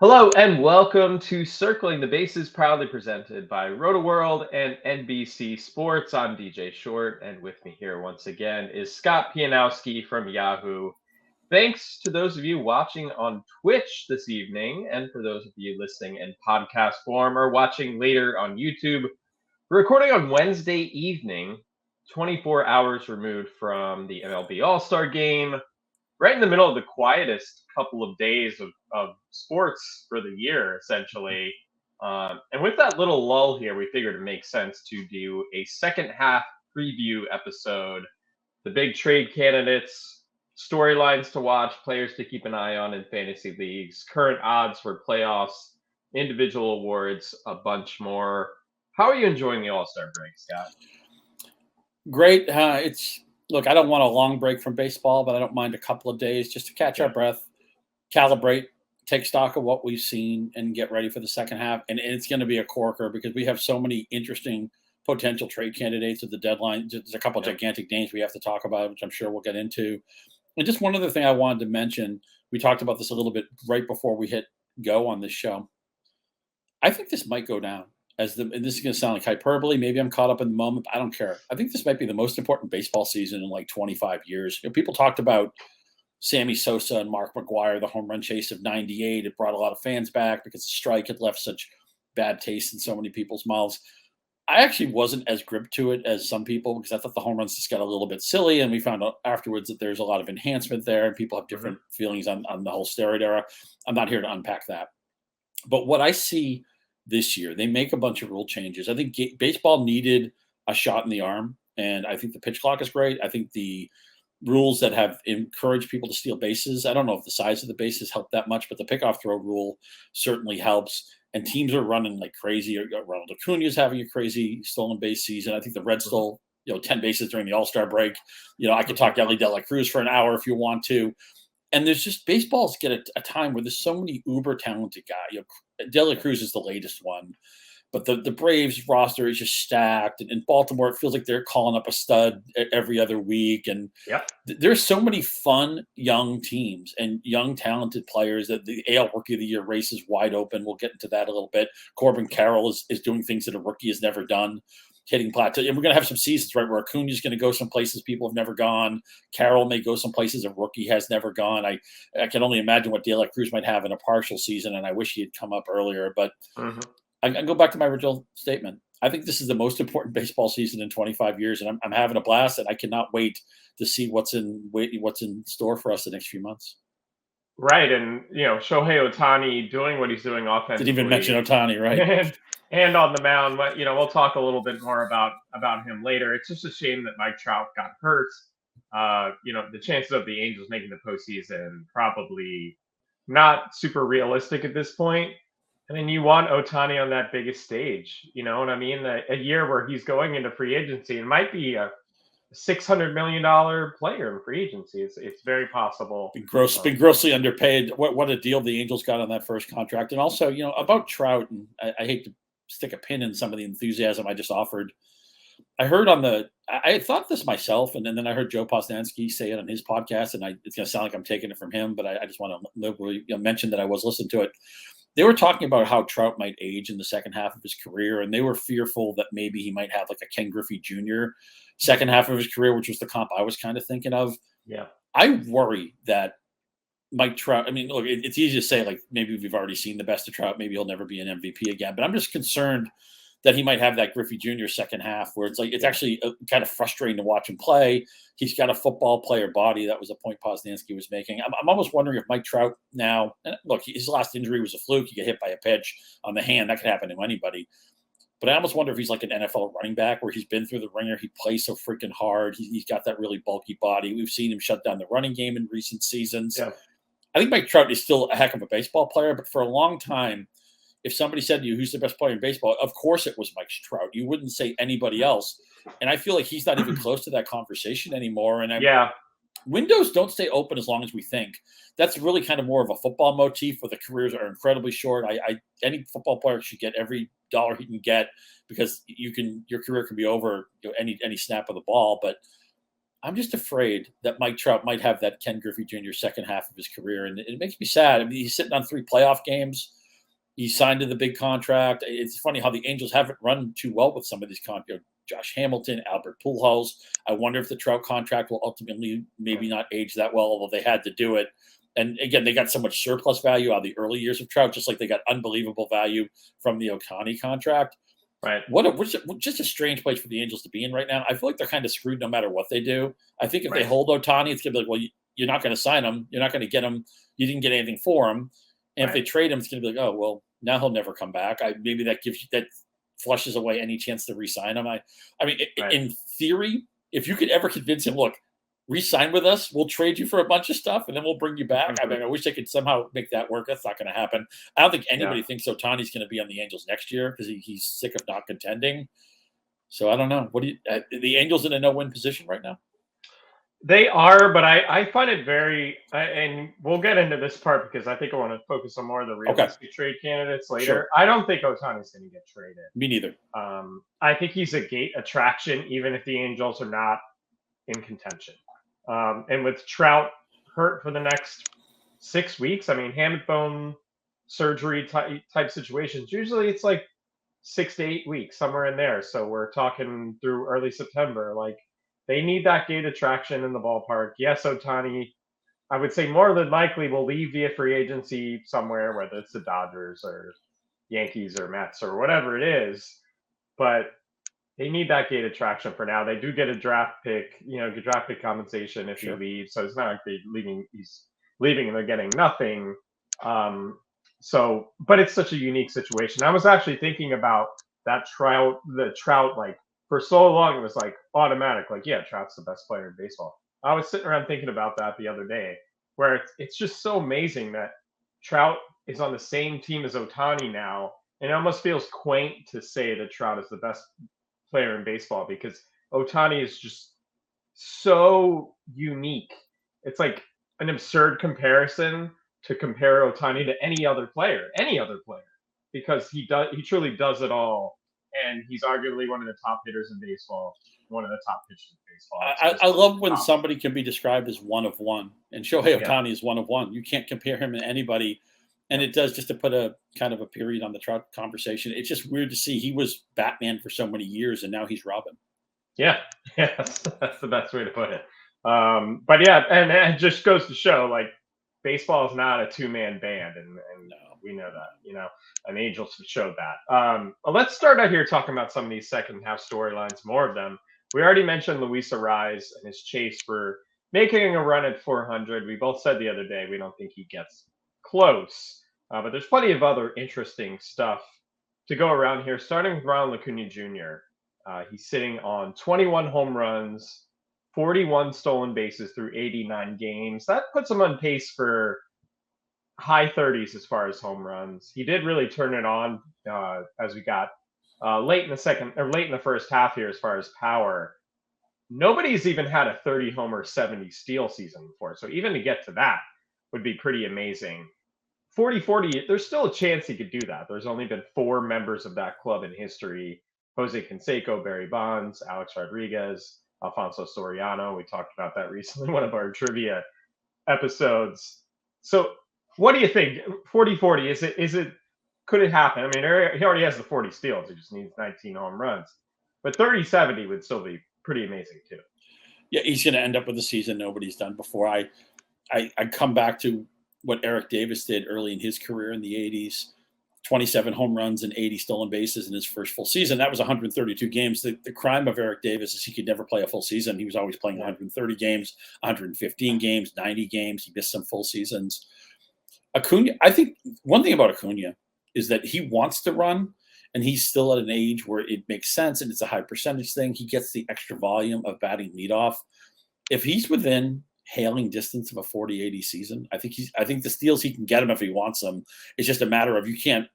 Hello and welcome to Circling the Bases, proudly presented by RotoWorld and NBC Sports. I'm DJ Short, and with me here once again is Scott Pianowski from Yahoo. Thanks to those of you watching on Twitch this evening, and for those of you listening in podcast form or watching later on YouTube. We're recording on Wednesday evening, 24 hours removed from the MLB All-Star Game, right in the middle of the quietest couple of days of sports for the year, essentially. And with that little lull here, we figured it makes sense to do a second half preview episode. The big trade candidates, storylines to watch, players to keep an eye on in fantasy leagues, current odds for playoffs, individual awards, a bunch more. How are you enjoying the All Star break, Scott? Great. Look, I don't want a long break from baseball, but I don't mind a couple of days just to catch our breath, calibrate, take stock of what we've seen, and get ready for the second half. And it's going to be a corker because we have so many interesting potential trade candidates at the deadline. There's a couple of gigantic names we have to talk about, which I'm sure we'll get into. And just one other thing I wanted to mention, we talked about this a little bit right before we hit go on this show. I think this might go down. And this is going to sound like hyperbole. Maybe I'm caught up in the moment. But I don't care. I think this might be the most important baseball season in like 25 years. People talked about Sammy Sosa and Mark McGwire, the home run chase of '98. It brought a lot of fans back because the strike had left such bad taste in so many people's mouths. I actually wasn't as gripped to it as some people because I thought the home runs just got a little bit silly. And we found out afterwards that there's a lot of enhancement there and people have different feelings on the whole steroid era. I'm not here to unpack that. But what I see this year, they make a bunch of rule changes. I think baseball needed a shot in the arm, and I think the pitch clock is great. I think the rules that have encouraged people to steal bases, I don't know if the size of the bases helped that much, but the pickoff throw rule certainly helps. And teams are running like crazy. Ronald Acuna is having a crazy stolen base season. I think the Reds stole 10 bases during the All-Star break. I could talk Ellie De La Cruz for an hour if you want to. And there's just baseballs get a time where there's so many uber talented guys. De La Cruz is the latest one, but the Braves roster is just stacked. And in Baltimore, it feels like they're calling up a stud every other week. And there's so many fun young teams and young talented players that the AL Rookie of the Year race is wide open. We'll get into that a little bit. Corbin Carroll is doing things that a rookie has never done. Hitting plateau. And we're going to have some seasons, right, where Acuna is going to go some places people have never gone. Carroll may go some places a rookie has never gone. I can only imagine what De La Cruz might have in a partial season, and I wish he had come up earlier. But I go back to my original statement. I think this is the most important baseball season in 25 years, and I'm having a blast, and I cannot wait to see what's in store for us the next few months. Right, and Shohei Ohtani doing what he's doing offensively. Didn't even mention Ohtani, right? and on the mound, but we'll talk a little bit more about him later. It's just a shame that Mike Trout got hurt. The chances of the Angels making the postseason probably not super realistic at this point. I mean, you want Ohtani on that biggest stage. You know what I mean? A year where he's going into free agency, it might be a $600 million player in free agency. It's very possible. Been grossly underpaid. What a deal the Angels got on that first contract. And also, about Trout, and I hate to stick a pin in some of the enthusiasm I just offered. I heard I thought this myself, and then I heard Joe Posnanski say it on his podcast, and it's going to sound like I'm taking it from him, but I just want to mention that I was listening to it. They were talking about how Trout might age in the second half of his career, and they were fearful that maybe he might have like a Ken Griffey Jr. second half of his career, which was the comp I was kind of thinking of. Yeah. I worry that Mike Trout, I mean, look, it's easy to say, like, maybe we've already seen the best of Trout. Maybe he'll never be an MVP again. But I'm just concerned that he might have that Griffey Jr. second half where it's actually kind of frustrating to watch him play. He's got a football player body. That was a point Posnanski was making. I'm almost wondering if Mike Trout now, look, his last injury was a fluke. He got hit by a pitch on the hand. That could happen to anybody. But I almost wonder if he's like an NFL running back where he's been through the ringer. He plays so freaking hard. He's got that really bulky body. We've seen him shut down the running game in recent seasons. Yeah. I think Mike Trout is still a heck of a baseball player, but for a long time, if somebody said to you, who's the best player in baseball, of course it was Mike Trout. You wouldn't say anybody else. And I feel like he's not even close to that conversation anymore. And windows don't stay open as long as we think. That's really kind of more of a football motif where the careers are incredibly short. Any football player should get every dollar he can get because your career can be over any snap of the ball. But I'm just afraid that Mike Trout might have that Ken Griffey Jr. second half of his career, and it makes me sad. I mean, he's sitting on 3 playoff games. He signed to the big contract. It's funny how the Angels haven't run too well with some of these contracts. Josh Hamilton, Albert Pujols. I wonder if the Trout contract will ultimately maybe not age that well, although they had to do it. And again, they got so much surplus value out of the early years of Trout, just like they got unbelievable value from the Ohtani contract. Right. Just a strange place for the Angels to be in right now. I feel like they're kind of screwed no matter what they do. I think if they hold Ohtani, it's going to be like, well, you're not going to sign him. You're not going to get him. You didn't get anything for him. And if they trade him, it's going to be like, oh, well, now he'll never come back. Maybe that flushes away any chance to re-sign him. In theory, if you could ever convince him, look, re-sign with us, we'll trade you for a bunch of stuff, and then we'll bring you back. I mean, I wish I could somehow make that work. That's not going to happen. I don't think anybody thinks Ohtani's going to be on the Angels next year because he's sick of not contending. So I don't know. The Angels in a no-win position right now? They are, but I find it very, and we'll get into this part because I think I want to focus on more of the realistic trade candidates later. Sure. I don't think Ohtani's going to get traded. Me neither. I think he's a gate attraction, even if the Angels are not in contention. And with Trout hurt for the next 6 weeks, I mean, hamate bone surgery type situations, usually it's like 6 to 8 weeks, somewhere in there. So we're talking through early September. Like, they need that gate attraction in the ballpark. Yes, Ohtani, I would say more than likely will leave via free agency somewhere, whether it's the Dodgers or Yankees or Mets or whatever it is. But they need that gate attraction for now. They do get a draft pick, draft pick compensation if he leaves. So it's not like he's leaving and they're getting nothing. But it's such a unique situation. I was actually thinking about the Trout, like, for so long, it was like automatic, like, yeah, Trout's the best player in baseball. I was sitting around thinking about that the other day, where it's just so amazing that Trout is on the same team as Ohtani now. And it almost feels quaint to say that Trout is the best player in baseball because Ohtani is just so unique. It's like an absurd comparison to compare Ohtani to any other player, because he truly does it all. And he's arguably one of the top hitters in baseball, one of the top pitchers in baseball. I love when somebody can be described as one of one. And Shohei Ohtani is one of one. You can't compare him to anybody. And it does, just to put a kind of a period on the Trout conversation, it's just weird to see he was Batman for so many years, and now he's Robin. Yeah, yes, that's the best way to put it. But yeah, and it just goes to show, like, baseball is not a two-man band, and no, we know that, and the Angels have showed that. Let's start out here talking about some of these second half storylines, more of them. We already mentioned Luis Arraez and his chase for making a run at 400. We both said the other day we don't think he gets close, but there's plenty of other interesting stuff to go around here, starting with Ronald Acuna Jr. He's sitting on 21 home runs, 41 stolen bases through 89 games. That puts him on pace for high 30s as far as home runs. He did really turn it on as we got late in the first half here as far as power. Nobody's even had a 30 homer, 70 steal season before. So even to get to that would be pretty amazing. 40-40, there's still a chance he could do that. There's only been 4 members of that club in history: Jose Canseco, Barry Bonds, Alex Rodriguez, Alfonso Soriano. We talked about that recently in one of our trivia episodes. So what do you think? 40-40, could it happen? I mean, he already has the 40 steals. He just needs 19 home runs. But 30-70 would still be pretty amazing too. Yeah, he's going to end up with a season nobody's done before. I come back to what Eric Davis did early in his career in the 80s. 27 home runs and 80 stolen bases in his first full season. That was 132 games. The crime of Eric Davis is he could never play a full season. He was always playing 130 games, 115 games, 90 games. He missed some full seasons. Acuna, I think one thing about Acuna is that he wants to run, and he's still at an age where it makes sense, and it's a high percentage thing. He gets the extra volume of batting leadoff. If he's within hailing distance of a 40-80 season, I think the steals he can get him if he wants them. It's just a matter of you can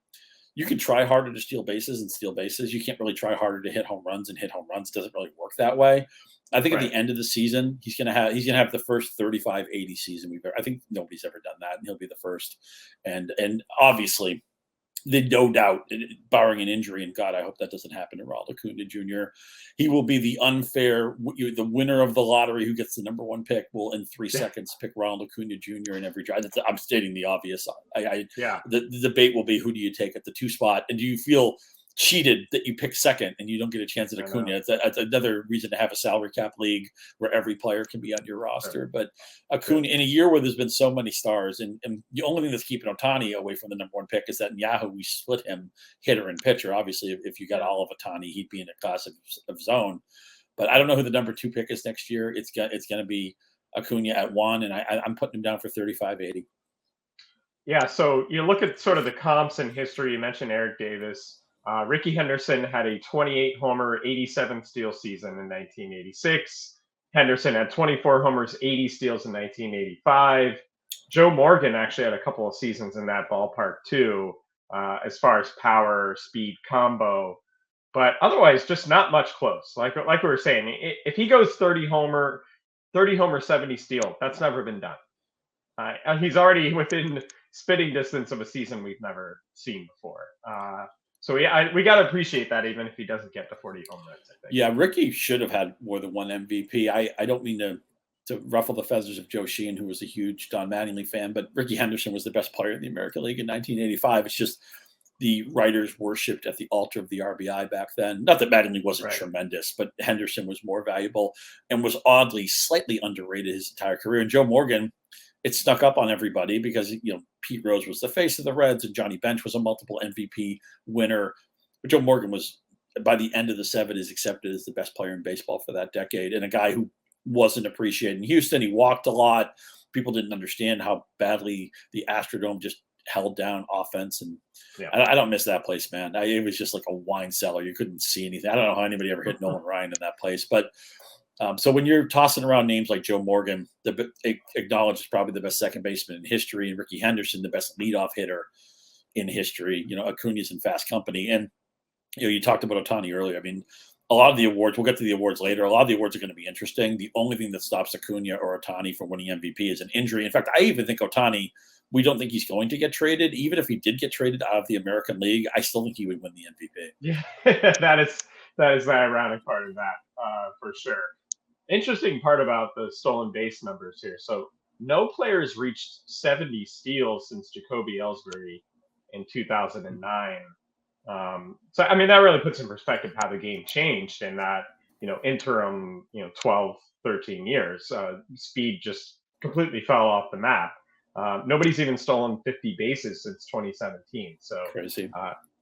try harder to steal bases and steal bases. You can't really try harder to hit home runs and hit home runs. It doesn't really work that way. I think at the end of the season, he's gonna have the first 35-80 season I think nobody's ever done that, and he'll be the first. And obviously, no doubt, barring an injury, and God, I hope that doesn't happen to Ronald Acuna Jr., he will be the the winner of the lottery who gets the number one pick will in 3 seconds pick Ronald Acuna Jr. in every draft. I'm stating the obvious. The debate will be, who do you take at the 2 spot, and do you feel cheated that you pick second and you don't get a chance at Acuna? That's another reason to have a salary cap league where every player can be on your roster. Right. But Acuna, in a year where there's been so many stars, and the only thing that's keeping Ohtani away from the number one pick is that in Yahoo we split him hitter and pitcher. Obviously, if you got all of Ohtani, he'd be in a class of his own. But I don't know who the number 2 pick is next year. It's going to be Acuna at 1, and I'm putting him down for 35-80. Yeah, so you look at sort of the comps in history. You mentioned Eric Davis. Ricky Henderson had a 28-homer, 87-steal season in 1986. Henderson had 24 homers, 80 steals in 1985. Joe Morgan actually had a couple of seasons in that ballpark too, as far as power, speed combo. But otherwise, just not much close. Like we were saying, if he goes 30 homer, 70 steal, that's never been done. He's already within spitting distance of a season we've never seen before. So we got to appreciate that, even if he doesn't get the 40 home runs, I think. Yeah, Ricky should have had more than one MVP. I don't mean to ruffle the feathers of Joe Sheehan, who was a huge Don Mattingly fan, but Ricky Henderson was the best player in the American League in 1985. It's just the writers worshipped at the altar of the RBI back then. Not that Mattingly wasn't tremendous, but Henderson was more valuable and was oddly slightly underrated his entire career. And Joe Morgan, it snuck up on everybody because, Pete Rose was the face of the Reds and Johnny Bench was a multiple MVP winner. But Joe Morgan was, by the end of the 70s, accepted as the best player in baseball for that decade, and a guy who wasn't appreciated in Houston. He walked a lot. People didn't understand how badly the Astrodome just held down offense. And I don't miss that place, man. It was just like a wine cellar. You couldn't see anything. I don't know how anybody ever hit Nolan Ryan in that place. But so when you're tossing around names like Joe Morgan, acknowledged is probably the best second baseman in history, and Ricky Henderson, the best leadoff hitter in history. Acuna's in fast company. And, you talked about Ohtani earlier. I mean, a lot of the awards, we'll get to the awards later. A lot of the awards are going to be interesting. The only thing that stops Acuna or Ohtani from winning MVP is an injury. In fact, I even think Ohtani, we don't think he's going to get traded. Even if he did get traded out of the American League, I still think he would win the MVP. Yeah, that is the ironic part of that, for sure. Interesting part about the stolen base numbers here. So no players reached 70 steals since Jacoby Ellsbury in 2009. So, I mean, that really puts in perspective how the game changed in that, interim, 12, 13 years. Speed just completely fell off the map. Nobody's even stolen 50 bases since 2017. So crazy.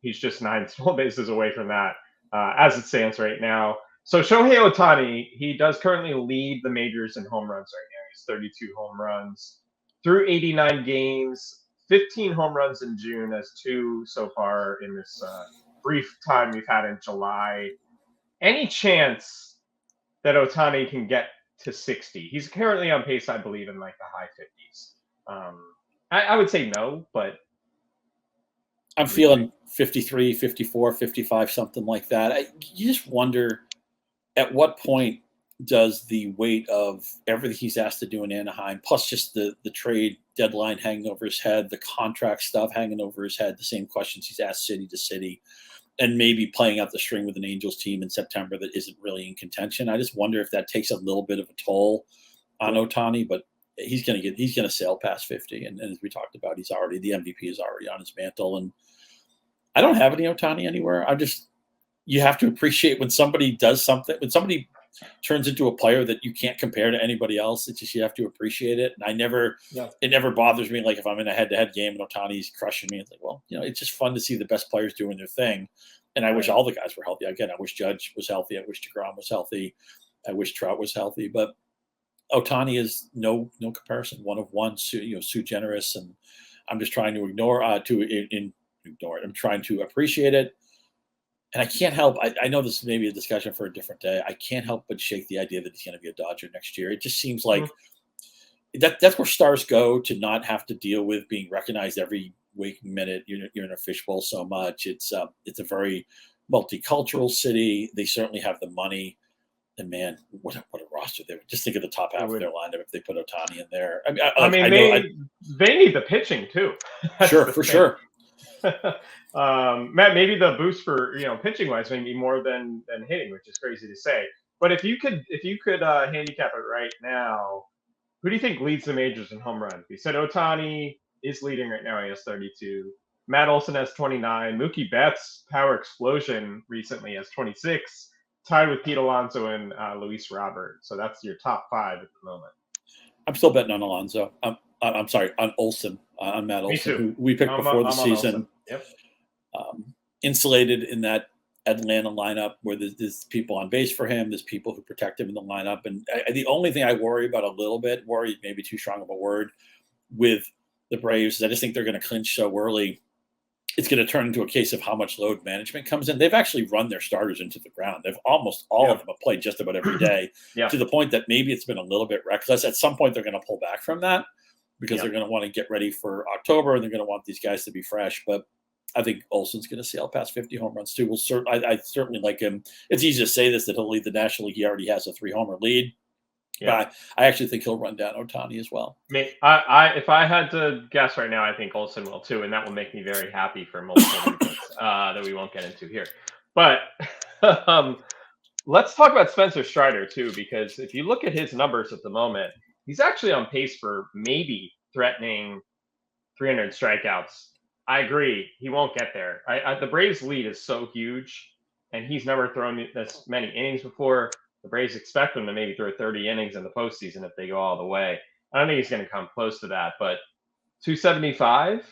He's just 9 stolen bases away from that as it stands right now. So Shohei Ohtani, he does currently lead the majors in home runs right now. He's 32 home runs through 89 games, 15 home runs in June, as 2 so far in this brief time we've had in July. Any chance that Ohtani can get to 60? He's currently on pace, I believe, in like the high 50s. I would say no, but I'm feeling 53, 54, 55, something like that. You just wonder, at what point does the weight of everything he's asked to do in Anaheim, plus just the trade deadline hanging over his head, the contract stuff hanging over his head, the same questions he's asked city to city, and maybe playing out the string with an Angels team in September that isn't really in contention. I just wonder if that takes a little bit of a toll on Ohtani, but he's going to sail past 50. And as we talked about, the MVP is already on his mantle. And I don't have any Ohtani anywhere. You have to appreciate when somebody does something, when somebody turns into a player that you can't compare to anybody else. It's just, you have to appreciate it. And it never bothers me. Like if I'm in a head-to-head game and Ohtani's crushing me, it's like, well, it's just fun to see the best players doing their thing. And I wish all the guys were healthy. Again, I wish Judge was healthy. I wish DeGrom was healthy. I wish Trout was healthy. But Ohtani is no comparison. One of one, sui generis. And I'm just trying to ignore it. I'm trying to appreciate it. And I can't help, I know this may be a discussion for a different day. I can't help but shake the idea that he's going to be a Dodger next year. It just seems like that's where stars go, to not have to deal with being recognized every waking minute. You're in a fishbowl so much. It's a very multicultural city. They certainly have the money. And man, what a roster they would. Just think of the top half of their lineup if they put Ohtani in there. They need the pitching too. Sure, for sure. Matt, maybe the boost for pitching wise maybe more than hitting, which is crazy to say. But if you could handicap it right now, who do you think leads the majors in home runs? We said Ohtani is leading right now. He has 32. Matt Olson has 29. Mookie Betts' power explosion recently has 26, tied with Pete Alonso and Luis Robert. So that's your top 5 at the moment. I'm still betting on Alonso. I'm sorry, on Olson, on Matt Olson, who we picked before the season. Yep. Insulated in that Atlanta lineup where there's people on base for him. There's people who protect him in the lineup. And the only thing I worry about a little bit, worry maybe too strong of a word, with the Braves is I just think they're going to clinch so early. It's going to turn into a case of how much load management comes in. They've actually run their starters into the ground. They've almost all of them have played just about every day to the point that maybe it's been a little bit reckless. At some point, they're going to pull back from that because they're going to want to get ready for October and they're going to want these guys to be fresh. But I think Olson's going to sail past 50 home runs too. I certainly like him. It's easy to say this, that he'll lead the National League. He already has a 3-homer lead. Yeah. But I actually think he'll run down Ohtani as well. If I had to guess right now, I think Olson will too, and that will make me very happy for multiple reasons that we won't get into here. But let's talk about Spencer Strider too, because if you look at his numbers at the moment, he's actually on pace for maybe threatening 300 strikeouts. I agree, he won't get there. The Braves' lead is so huge, and he's never thrown this many innings before. The Braves expect him to maybe throw 30 innings in the postseason if they go all the way. I don't think he's going to come close to that, but 275,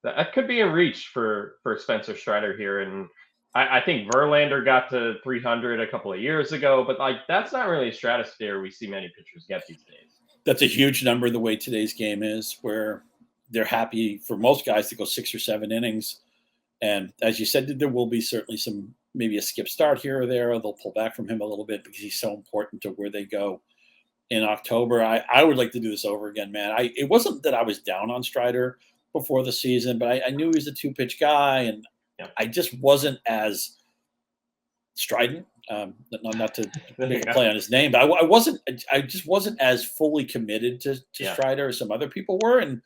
that could be in reach for Spencer Strider here. And I think Verlander got to 300 a couple of years ago, but that's not really a stratosphere we see many pitchers get these days. That's a huge number the way today's game is, where they're happy for most guys to go 6 or 7 innings. And as you said, there will be certainly maybe a skip start here or there. They'll pull back from him a little bit because he's so important to where they go in October. I would like to do this over again, man. It wasn't that I was down on Strider before the season, but I knew he was a 2-pitch guy, and I just wasn't as strident. Not to make a play on his name, but I just wasn't as fully committed to Strider as some other people were. And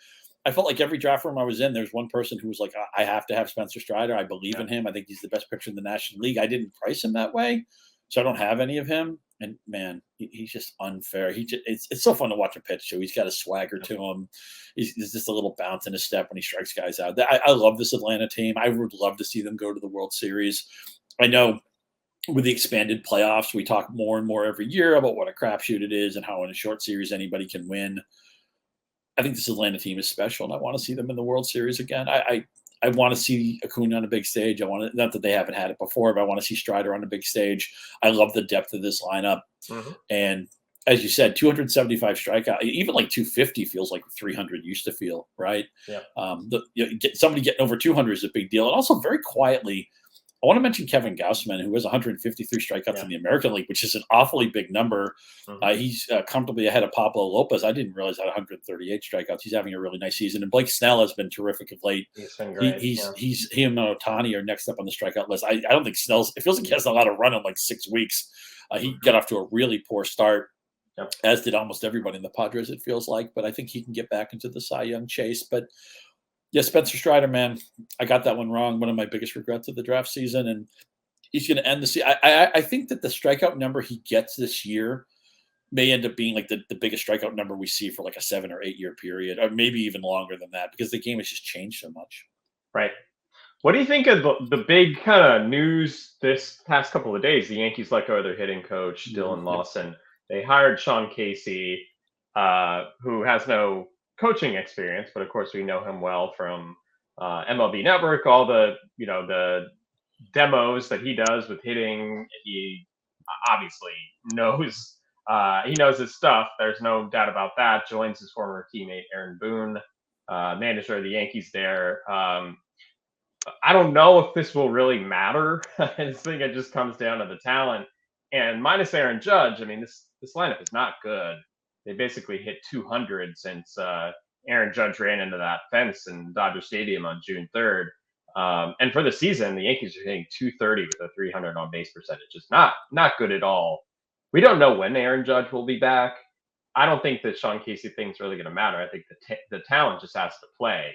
I felt like every draft room I was in, there's one person who was like, I have to have Spencer Strider. I believe in him. I think he's the best pitcher in the National League. I didn't price him that way, so I don't have any of him. And man, he's just unfair. It's so fun to watch him pitch too. He's got a swagger to him. There's just a little bounce in his step when he strikes guys out. I love this Atlanta team. I would love to see them go to the World Series. I know with the expanded playoffs, we talk more and more every year about what a crapshoot it is and how in a short series anybody can win. I think this Atlanta team is special, and I want to see them in the World Series again. I want to see Acuna on a big stage. Not that they haven't had it before, but I want to see Strider on a big stage. I love the depth of this lineup. Mm-hmm. And as you said, 275 strikeout, even like 250 feels like 300 used to feel, right? Yeah. Somebody getting over 200 is a big deal. And also very quietly, I want to mention Kevin Gausman, who has 153 strikeouts in the American League, which is an awfully big number. Mm-hmm. He's comfortably ahead of Pablo Lopez. I didn't realize that 138 strikeouts. He's having a really nice season. And Blake Snell has been terrific of late. He's been great. He and Ohtani are next up on the strikeout list. I don't think Snell's – it feels like he hasn't a lot of run in like 6 weeks. He got off to a really poor start, as did almost everybody in the Padres, it feels like. But I think he can get back into the Cy Young chase. But – yeah, Spencer Strider, man, I got that one wrong. One of my biggest regrets of the draft season, and he's going to end the season. I think that the strikeout number he gets this year may end up being like the biggest strikeout number we see for like a 7 or 8 year period, or maybe even longer than that, because the game has just changed so much. Right. What do you think of the big kind of news this past couple of days? The Yankees let go of their hitting coach, Dylan Lawson. They hired Sean Casey, who has no coaching experience, but of course we know him well from MLB Network, all the demos that he does with hitting. He obviously knows his stuff. There's no doubt about that. Joins his former teammate Aaron Boone, manager of the Yankees there. I don't know if this will really matter. I think it just comes down to the talent. And minus Aaron Judge, I mean, this lineup is not good. They basically hit 200 since Aaron Judge ran into that fence in Dodger Stadium on June 3rd. And for the season, the Yankees are hitting 230 with a 300 on base percentage. It's not good at all. We don't know when Aaron Judge will be back. I don't think that Sean Casey thing's really going to matter. I think the talent just has to play.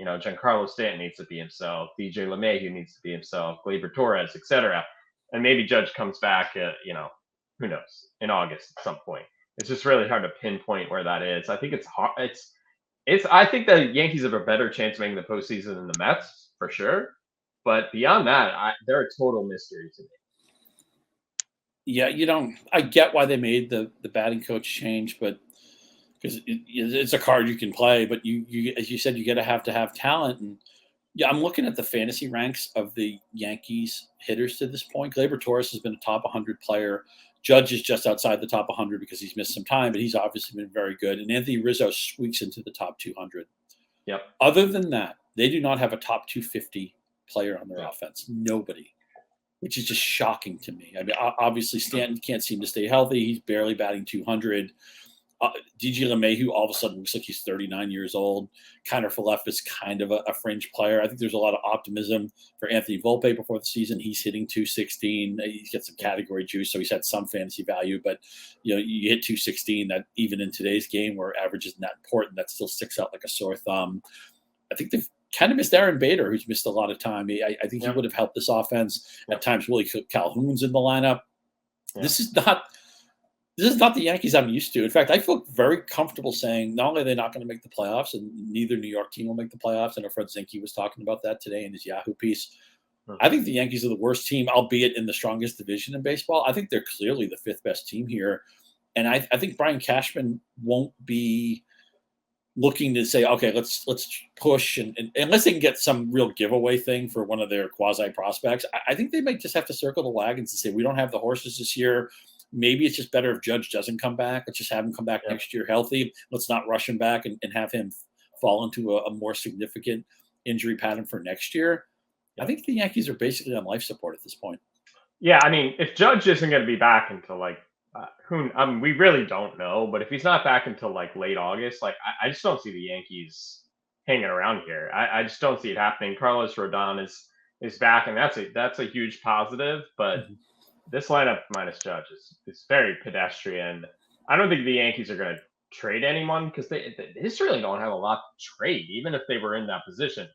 Giancarlo Stanton needs to be himself. DJ LeMahieu needs to be himself. Gleyber Torres, etc. And maybe Judge comes back who knows, in August at some point. It's just really hard to pinpoint where that is. I think it's hard. I think the Yankees have a better chance of making the postseason than the Mets for sure. But beyond that, they're a total mystery to me. Yeah, I get why they made the batting coach change, but because it's a card you can play, but you as you said, you got to have talent. And yeah, I'm looking at the fantasy ranks of the Yankees hitters to this point. Gleyber Torres has been a top 100 player. Judge is just outside the top 100 because he's missed some time, but he's obviously been very good. And Anthony Rizzo squeaks into the top 200. Yep. Other than that, they do not have a top 250 player on their offense. Nobody, which is just shocking to me. I mean, obviously Stanton can't seem to stay healthy. He's barely batting 200. DJ LeMahieu all of a sudden looks like he's 39 years old. Connor Falefa is kind of a fringe player. I think there's a lot of optimism for Anthony Volpe before the season. He's hitting 216. He's got some category juice, so he's had some fantasy value. But you hit 216. That even in today's game where average isn't that important, that still sticks out like a sore thumb. I think they've kind of missed Aaron Bader, who's missed a lot of time. I think he would have helped this offense. At times, Willie Calhoun's in the lineup. Yeah. This is not the Yankees I'm used to. In fact, I feel very comfortable saying not only are they not going to make the playoffs, and neither New York team will make the playoffs. And our friend Zinke was talking about that today in his Yahoo piece. I think the Yankees are the worst team, albeit in the strongest division in baseball. I think they're clearly the fifth best team here. And I think Brian Cashman won't be looking to say, okay, let's push. And unless they can get some real giveaway thing for one of their quasi prospects, I think they might just have to circle the wagons and say, we don't have the horses this year. Maybe it's just better if Judge doesn't come back. Let's just have him come back next year healthy. Let's not rush him back and have him fall into a more significant injury pattern for next year. I think the Yankees are basically on life support at this point. Yeah, I mean, if Judge isn't going to be back until we really don't know. But if he's not back until late August, I just don't see the Yankees hanging around here. I just don't see it happening. Carlos Rodon is back, and that's a huge positive. But this lineup minus Judge is very pedestrian. I don't think the Yankees are going to trade anyone because they just really don't have a lot to trade. Even if they were in that position,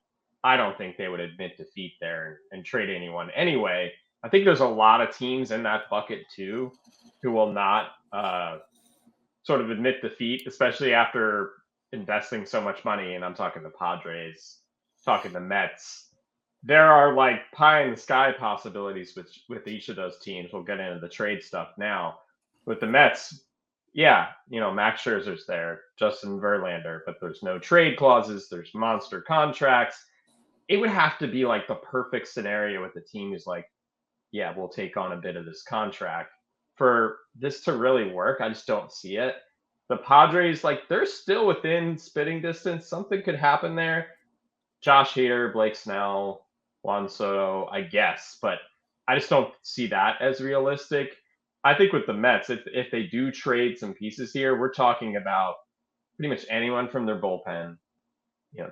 I don't think they would admit defeat there and trade anyone anyway. I think there's a lot of teams in that bucket too who will not sort of admit defeat, especially after investing so much money. And I'm talking the Padres, talking the Mets. There are pie in the sky possibilities with each of those teams. We'll get into the trade stuff now. With the Mets, Max Scherzer's there, Justin Verlander, but there's no trade clauses. There's monster contracts. It would have to be the perfect scenario with the team who's we'll take on a bit of this contract for this to really work. I just don't see it. The Padres, they're still within spitting distance. Something could happen there. Josh Hader, Blake Snell, Juan Soto, I guess, but I just don't see that as realistic. I think with the Mets, if they do trade some pieces here, we're talking about pretty much anyone from their bullpen.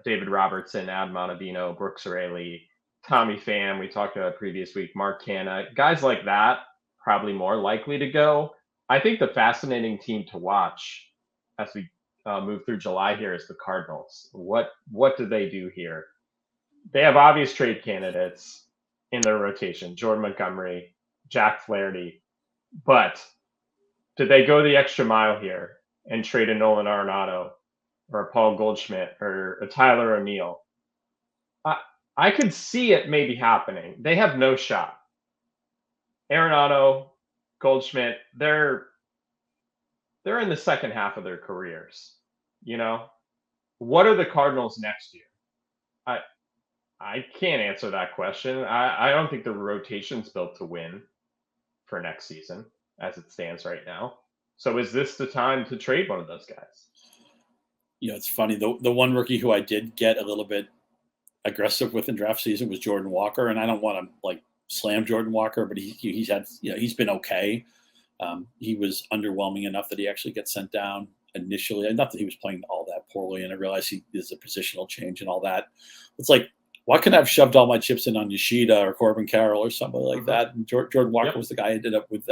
David Robertson, Adam Ottavino, Brooks Raley, Tommy Pham, we talked about previous week, Mark Canha, guys like that, probably more likely to go. I think the fascinating team to watch as we move through July here is the Cardinals. What do they do here? They have obvious trade candidates in their rotation, Jordan Montgomery, Jack Flaherty, but did they go the extra mile here and trade a Nolan Arenado or a Paul Goldschmidt or a Tyler O'Neill? I could see it maybe happening. They have no shot. Arenado, Goldschmidt, they're in the second half of their careers. What are the Cardinals next year? I can't answer that question. I don't think the rotation's built to win for next season as it stands right now. So is this the time to trade one of those guys? It's funny. The one rookie who I did get a little bit aggressive with in draft season was Jordan Walker, and I don't want to slam Jordan Walker, but he's had he's been okay. He was underwhelming enough that he actually gets sent down initially. Not that he was playing all that poorly, and I realized he is a positional change and all that. It's why couldn't I have shoved all my chips in on Yoshida or Corbin Carroll or somebody like that? And Jordan Walker was the guy I ended up with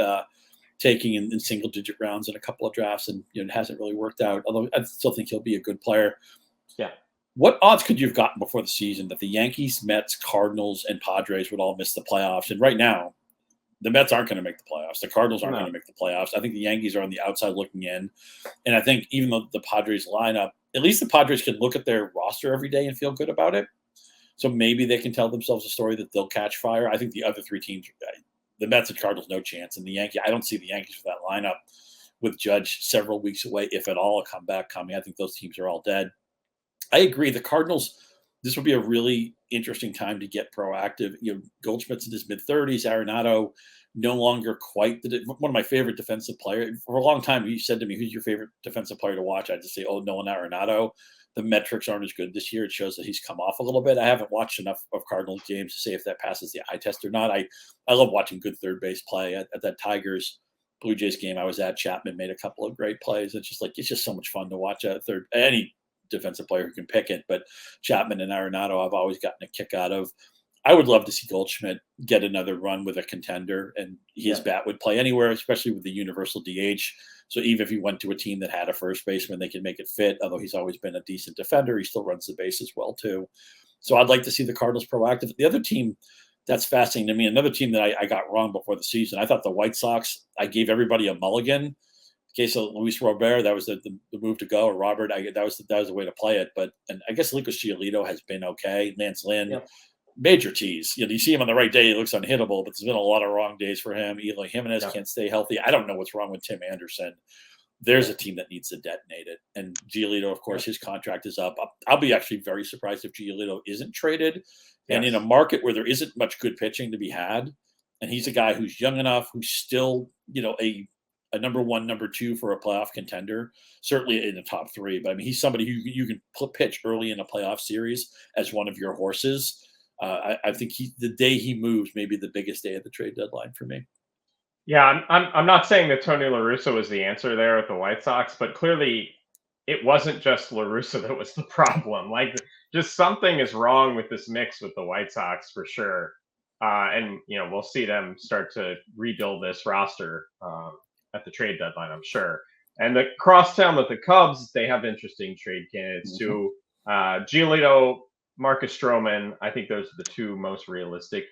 taking in single-digit rounds in a couple of drafts, and it hasn't really worked out. Although I still think he'll be a good player. Yeah. What odds could you have gotten before the season that the Yankees, Mets, Cardinals, and Padres would all miss the playoffs? And right now, the Mets aren't going to make the playoffs. The Cardinals aren't going to make the playoffs. I think the Yankees are on the outside looking in. And I think even though the Padres lineup, at least the Padres can look at their roster every day and feel good about it. So maybe they can tell themselves a story that they'll catch fire. I think the other three teams, the Mets and Cardinals, no chance. And the Yankees, I don't see the Yankees for that lineup with Judge several weeks away, if at all, a comeback coming. I think those teams are all dead. I agree. The Cardinals, this will be a really interesting time to get proactive. Goldschmidt's in his mid-30s. Arenado, no longer quite one of my favorite defensive players. For a long time, you said to me, who's your favorite defensive player to watch? I'd just say, Nolan Arenado. The metrics aren't as good this year. It shows that he's come off a little bit. I haven't watched enough of Cardinals games to say if that passes the eye test or not. I love watching good third base play. At that Tigers Blue Jays game I was at, Chapman made a couple of great plays. It's just so much fun to watch any defensive player who can pick it, but Chapman and Arenado I've always gotten a kick out of. I would love to see Goldschmidt get another run with a contender, and his bat would play anywhere, especially with the universal DH. So even if he went to a team that had a first baseman, they can make it fit. Although he's always been a decent defender, he still runs the base as well too. So I'd like to see the Cardinals proactive. The other team that's fascinating to me, another team that I got wrong before the season, I thought the White Sox, I gave everybody a mulligan. Case of Luis Robert, that was the move to go, or Robert, that was the way to play it. But and I guess Lucas Giolito has been okay. Lance Lynn, major tease. You see him on the right day, he looks unhittable, but there's been a lot of wrong days for him. Eloy Jimenez can't stay healthy. I don't know what's wrong with Tim Anderson. There's a team that needs to detonate it. And Giolito, of course, his contract is up. I'll be actually very surprised if Giolito isn't traded. And in a market where there isn't much good pitching to be had, and he's a guy who's young enough, who's still, a number one, number two for a playoff contender, certainly in the top three. But I mean, he's somebody who you can pitch early in a playoff series as one of your horses. I think the day he moves may be the biggest day of the trade deadline for me. Yeah, I'm not saying that Tony La Russa was the answer there at the White Sox, but clearly it wasn't just La Russa that was the problem. Like, just something is wrong with this mix with the White Sox for sure. And we'll see them start to rebuild this roster at the trade deadline, I'm sure. And the crosstown with the Cubs, they have interesting trade candidates too. Giolito, Marcus Stroman, I think those are the two most realistic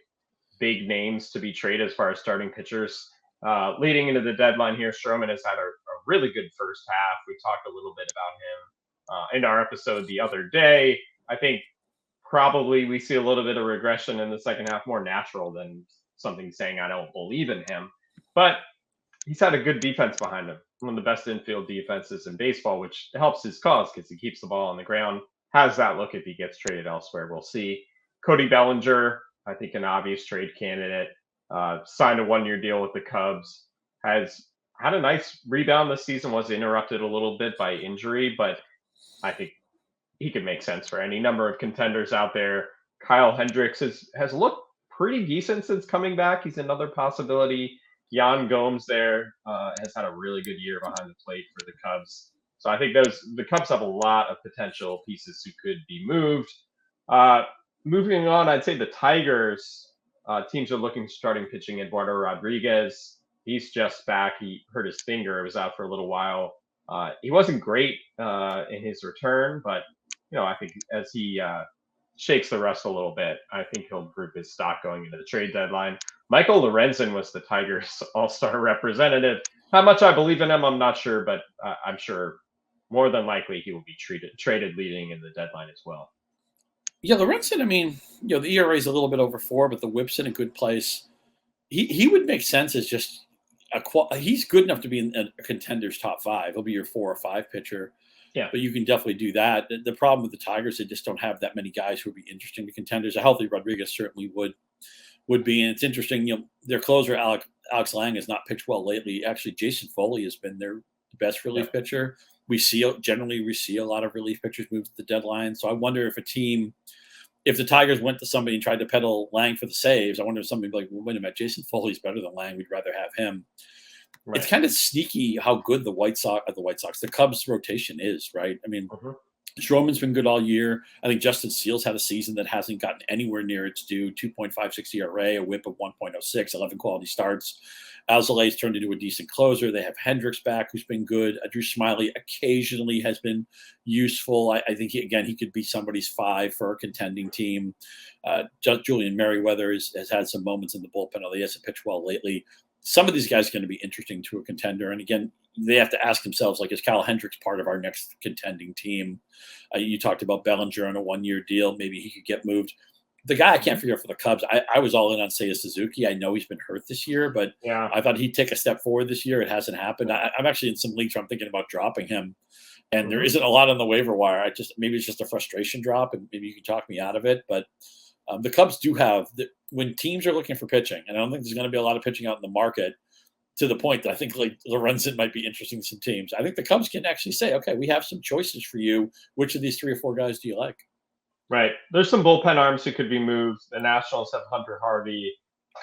big names to be traded as far as starting pitchers. Leading into the deadline here, Stroman has had a really good first half. We talked a little bit about him in our episode the other day. I think probably we see a little bit of regression in the second half, more natural than something saying I don't believe in him. But he's had a good defense behind him, one of the best infield defenses in baseball, which helps his cause because he keeps the ball on the ground. How's that look if he gets traded elsewhere? We'll see. Cody Bellinger, I think an obvious trade candidate, signed a one-year deal with the Cubs, has had a nice rebound this season, was interrupted a little bit by injury, but I think he could make sense for any number of contenders out there. Kyle Hendricks has looked pretty decent since coming back. He's another possibility. Yan Gomes there has had a really good year behind the plate for the Cubs. So I think the Cubs have a lot of potential pieces who could be moved. Moving on, I'd say the Tigers teams are looking starting pitching. Eduardo Rodriguez, he's just back. He hurt his finger. It was out for a little while. He wasn't great in his return, but I think as he shakes the rust a little bit, I think he'll improve his stock going into the trade deadline. Michael Lorenzen was the Tigers all-star representative. How much I believe in him, I'm not sure, but I'm sure more than likely he will be traded leading in the deadline as well. Yeah, Lorenzen, I mean, the ERA is a little bit over 4, but the whip's in a good place. He would make sense as just he's good enough to be in a contender's top 5. He'll be your 4 or 5 pitcher. Yeah, but you can definitely do that. The problem with the Tigers, they just don't have that many guys who would be interesting to contenders. A healthy Rodriguez certainly would be, and it's interesting. Their closer Alex Lang has not pitched well lately. Actually, Jason Foley has been their best relief pitcher. We see a lot of relief pitchers move to the deadline. So I wonder if the Tigers went to somebody and tried to peddle Lang for the saves, I wonder if somebody would be like, well, wait a minute, Jason Foley's better than Lang. We'd rather have him. Right. It's kind of sneaky how good the Cubs rotation is, right? I mean, Stroman's been good all year. I think Justin Seals had a season that hasn't gotten anywhere near its due. 2.56 ERA, a WHIP of 1.06, 11 quality starts. Alzolay's turned into a decent closer. They have Hendricks back, who's been good. Drew Smiley occasionally has been useful. I think, he could be somebody's 5 for a contending team. Julian Merriweather has had some moments in the bullpen, although he hasn't pitched well lately. Some of these guys are going to be interesting to a contender. And again, they have to ask themselves, like, is Kyle Hendricks part of our next contending team? You talked about Bellinger on a 1-year deal. Maybe he could get moved. The guy I can't figure out for the Cubs, I was all in on Seiya Suzuki. I know he's been hurt this year, but I thought he'd take a step forward this year. It hasn't happened. I'm actually in some leagues where I'm thinking about dropping him, and there isn't a lot on the waiver wire. Maybe it's just a frustration drop, and maybe you can talk me out of it. But the Cubs do have when teams are looking for pitching, and I don't think there's going to be a lot of pitching out in the market, to the point that I think like Lorenzen might be interesting to some teams. I think the Cubs can actually say, okay, we have some choices for you. Which of these 3 or 4 guys do you like? Right. There's some bullpen arms who could be moved. The Nationals have Hunter Harvey,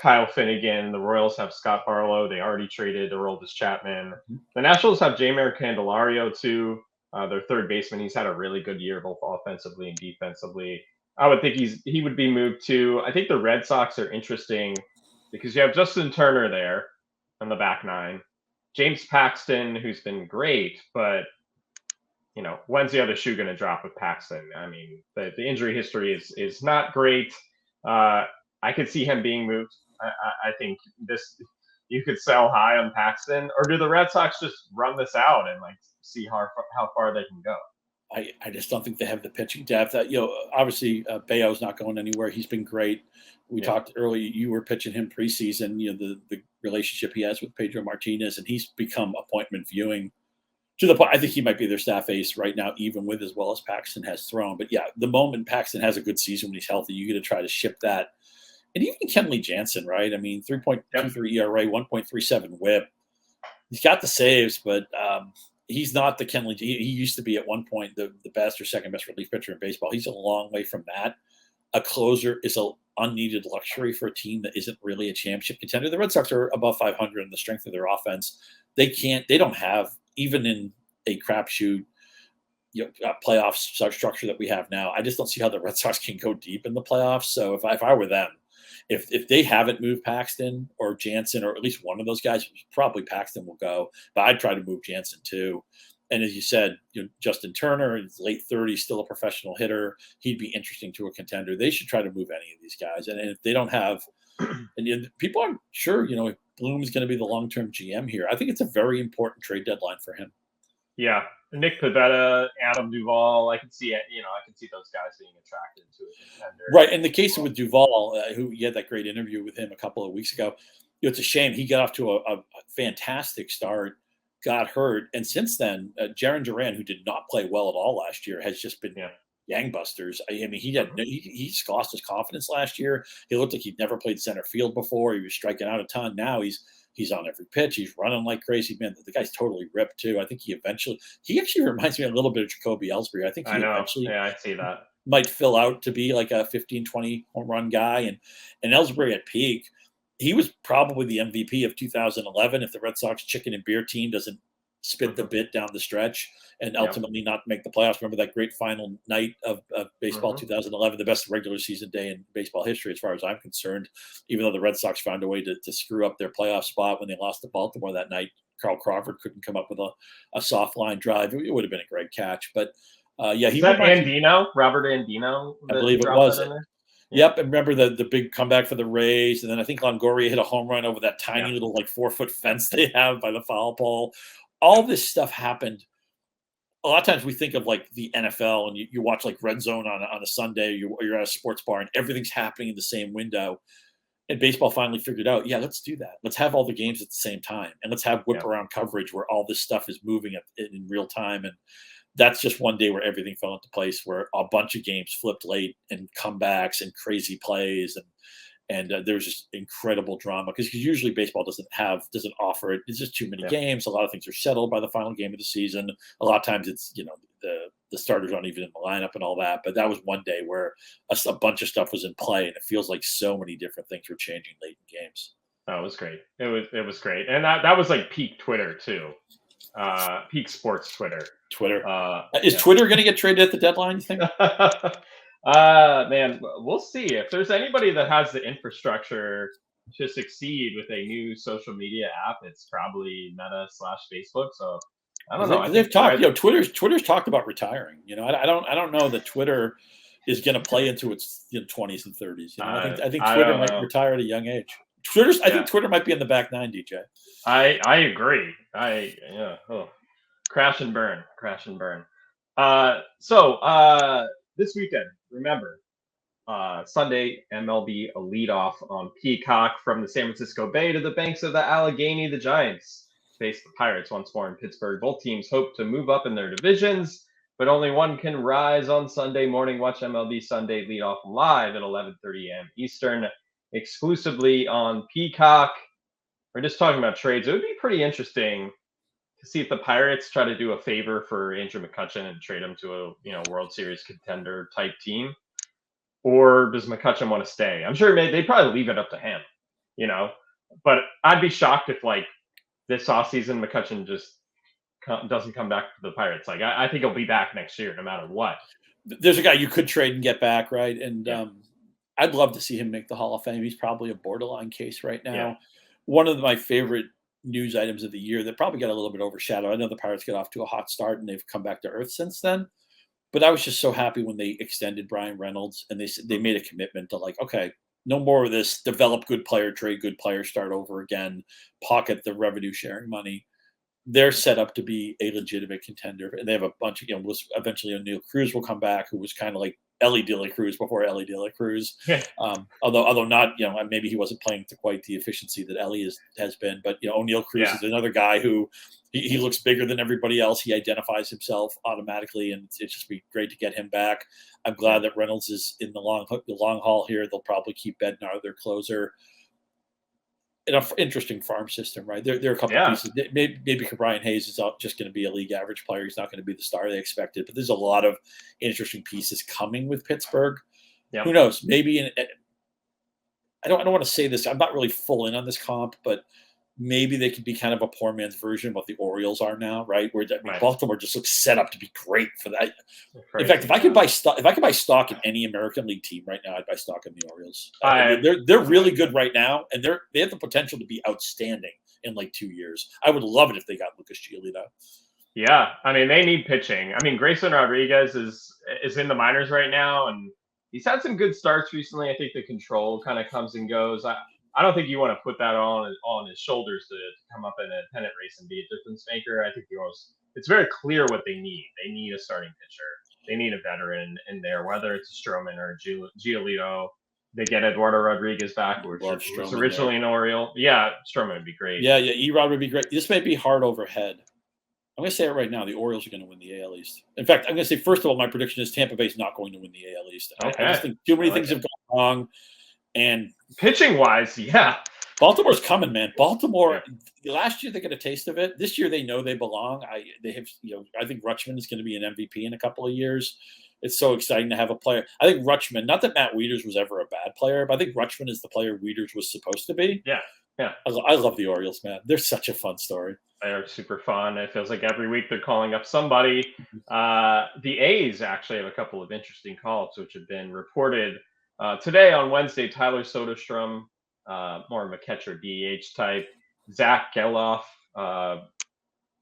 Kyle Finnegan. The Royals have Scott Barlow. They already traded Aroldis Chapman. The Nationals have Jeimer Candelario, too. Their third baseman. He's had a really good year, both offensively and defensively. I would think he would be moved, too. I think the Red Sox are interesting because you have Justin Turner there on the back 9. James Paxton, who's been great, but when's the other shoe going to drop with Paxton? I mean, the injury history is not great. I could see him being moved. I think you could sell high on Paxton, or do the Red Sox just run this out and see how far they can go? I just don't think they have the pitching depth. Obviously Bayo's not going anywhere. He's been great. We talked earlier. You were pitching him preseason. The relationship he has with Pedro Martinez, and he's become appointment viewing. To the point, I think he might be their staff ace right now, even with as well as Paxton has thrown. But the moment Paxton has a good season when he's healthy, you got to try to ship that. And even Kenley Jansen, right? I mean, 3.23 ERA, 1.37 WHIP. He's got the saves, but he's not the Kenley. He used to be at one point the best or second best relief pitcher in baseball. He's a long way from that. A closer is an unneeded luxury for a team that isn't really a championship contender. The Red Sox are above 500 in the strength of their offense. They don't have, even in a crapshoot playoff structure that we have now, I just don't see how the Red Sox can go deep in the playoffs. So if I were them, if they haven't moved Paxton or Jansen, or at least one of those guys, probably Paxton will go, but I'd try to move Jansen too. And as you said, Justin Turner, in his late 30s, still a professional hitter. He'd be interesting to a contender. They should try to move any of these guys. And if they don't have, and people aren't sure, if Bloom is going to be the long-term GM here. I think it's a very important trade deadline for him. Yeah, Nick Pivetta, Adam Duvall. I can see it. I can see those guys being attracted to a contender. Right, and the case with Duvall, who you had that great interview with him a couple of weeks ago. It's a shame he got off to a fantastic start, got hurt, and since then, Jarren Duran, who did not play well at all last year, has just been gangbusters. I mean, he's lost his confidence last year. He looked like he'd never played center field before. He was striking out a ton. Now he's on every pitch. He's running like crazy. Man, the guy's totally ripped too. I think he actually reminds me a little bit of Jacoby Ellsbury. I think I see that. Might fill out to be like a 15, 20 home run guy. And Ellsbury at peak, he was probably the MVP of 2011 if the Red Sox chicken and beer team doesn't spit the bit down the stretch and ultimately not make the playoffs. Remember that great final night of baseball 2011, the best regular season day in baseball history as far as I'm concerned, even though the Red Sox found a way to screw up their playoff spot when they lost to Baltimore that night. Carl Crawford couldn't come up with a soft line drive. It would have been a great catch. But is that Andino? Robert Andino? I believe it was. Yep, and remember the big comeback for the Rays, and then I think Longoria hit a home run over that tiny little 4-foot fence they have by the foul pole. All this stuff happened. A lot of times we think of the NFL, and you watch Red Zone on a Sunday, you're at a sports bar, and everything's happening in the same window. And baseball finally figured out, let's do that. Let's have all the games at the same time, and let's have whip around coverage where all this stuff is moving in real time. And that's just one day where everything fell into place, where a bunch of games flipped late and comebacks and crazy plays, and there was just incredible drama because usually baseball doesn't offer it. It's just too many games. A lot of things are settled by the final game of the season. A lot of times it's the starters aren't even in the lineup and all that. But that was one day where a bunch of stuff was in play, and it feels like so many different things were changing late in games. Oh, it was great. It was great, and that was peak Twitter too. Peak sports Twitter. Is Twitter going to get traded at the deadline, you think? Man, we'll see. If there's anybody that has the infrastructure to succeed with a new social media app, it's probably Meta/Facebook. So I don't know. I think They've talked. Twitter's talked about retiring. I don't know that Twitter is going to play into its 20s and 30s. I think Twitter might retire at a young age. I think Twitter might be in the back nine, DJ. I agree. Crash and burn. So this weekend, remember, Sunday, MLB a leadoff on Peacock from the San Francisco Bay to the banks of the Allegheny. The Giants face the Pirates once more in Pittsburgh. Both teams hope to move up in their divisions, but only one can rise on Sunday morning. Watch MLB Sunday leadoff live at 11:30 a.m. Eastern, exclusively on Peacock. We're just talking about trades. It would be pretty interesting to see if the Pirates try to do a favor for Andrew McCutchen and trade him to a World Series contender type team. Or does McCutchen want to stay? I'm sure they'd probably leave it up to him, But I'd be shocked if, this offseason, McCutchen just doesn't come back to the Pirates. I think he'll be back next year, no matter what. There's a guy you could trade and get back, right? And I'd love to see him make the Hall of Fame. He's probably a borderline case right now. Yeah. One of my favorite news items of the year that probably got a little bit overshadowed. I know the Pirates got off to a hot start, and they've come back to earth since then. But I was just so happy when they extended Brian Reynolds and they made a commitment to okay, no more of this develop good player, trade good player, start over again, pocket the revenue sharing money. They're set up to be a legitimate contender. And they have a bunch of, eventually O'Neal Cruz will come back, who was kind of like Ellie De La Cruz before Ellie De La Cruz. Although not, maybe he wasn't playing to quite the efficiency that Ellie has been. But, O'Neal Cruz is another guy who he looks bigger than everybody else. He identifies himself automatically, and it's just be great to get him back. I'm glad that Reynolds is in the long haul here. They'll probably keep Bednar, their closer. In an interesting farm system, right? There are a couple of pieces. Maybe Brian Hayes is just going to be a league average player. He's not going to be the star they expected. But there's a lot of interesting pieces coming with Pittsburgh. Yep. Who knows? Maybe I don't want to say this. I'm not really full in on this comp, but maybe they could be kind of a poor man's version of what the Orioles are now, right? Where Baltimore just looks set up to be great for that. In fact, if I could buy stock in any American League team right now, I'd buy stock in the Orioles. They're really good right now, and they have the potential to be outstanding in 2 years. I would love it if they got Lucas Giolito. Yeah, they need pitching. Grayson Rodriguez is in the minors right now, and he's had some good starts recently. I think the control kind of comes and goes. I don't think you want to put that on his shoulders to come up in a pennant race and be a difference maker. I think it's very clear what they need. They need a starting pitcher. They need a veteran in there, whether it's a Stroman or a Giolito. They get Eduardo Rodriguez back, which was originally an Oriole. Yeah, Stroman would be great. Yeah, Erod would be great. This may be hard overhead. I'm going to say it right now. The Orioles are going to win the AL East. In fact, I'm going to say, first of all, my prediction is Tampa Bay is not going to win the AL East. Okay. I just think too many things have gone wrong. And pitching wise, Baltimore's coming, man. Baltimore last year they got a taste of it. This year they know they belong. I think Rutschman is going to be an MVP in a couple of years. It's so exciting to have a player. I think Rutschman, not that Matt Wieters was ever a bad player, but I think Rutschman is the player Wieters was supposed to be. Yeah. I love the Orioles, man. They're such a fun story. They're super fun. It feels like every week they're calling up somebody. The A's actually have a couple of interesting calls, which have been reported today on Wednesday. Tyler Soderstrom, more of a catcher DH type. Zach Geloff,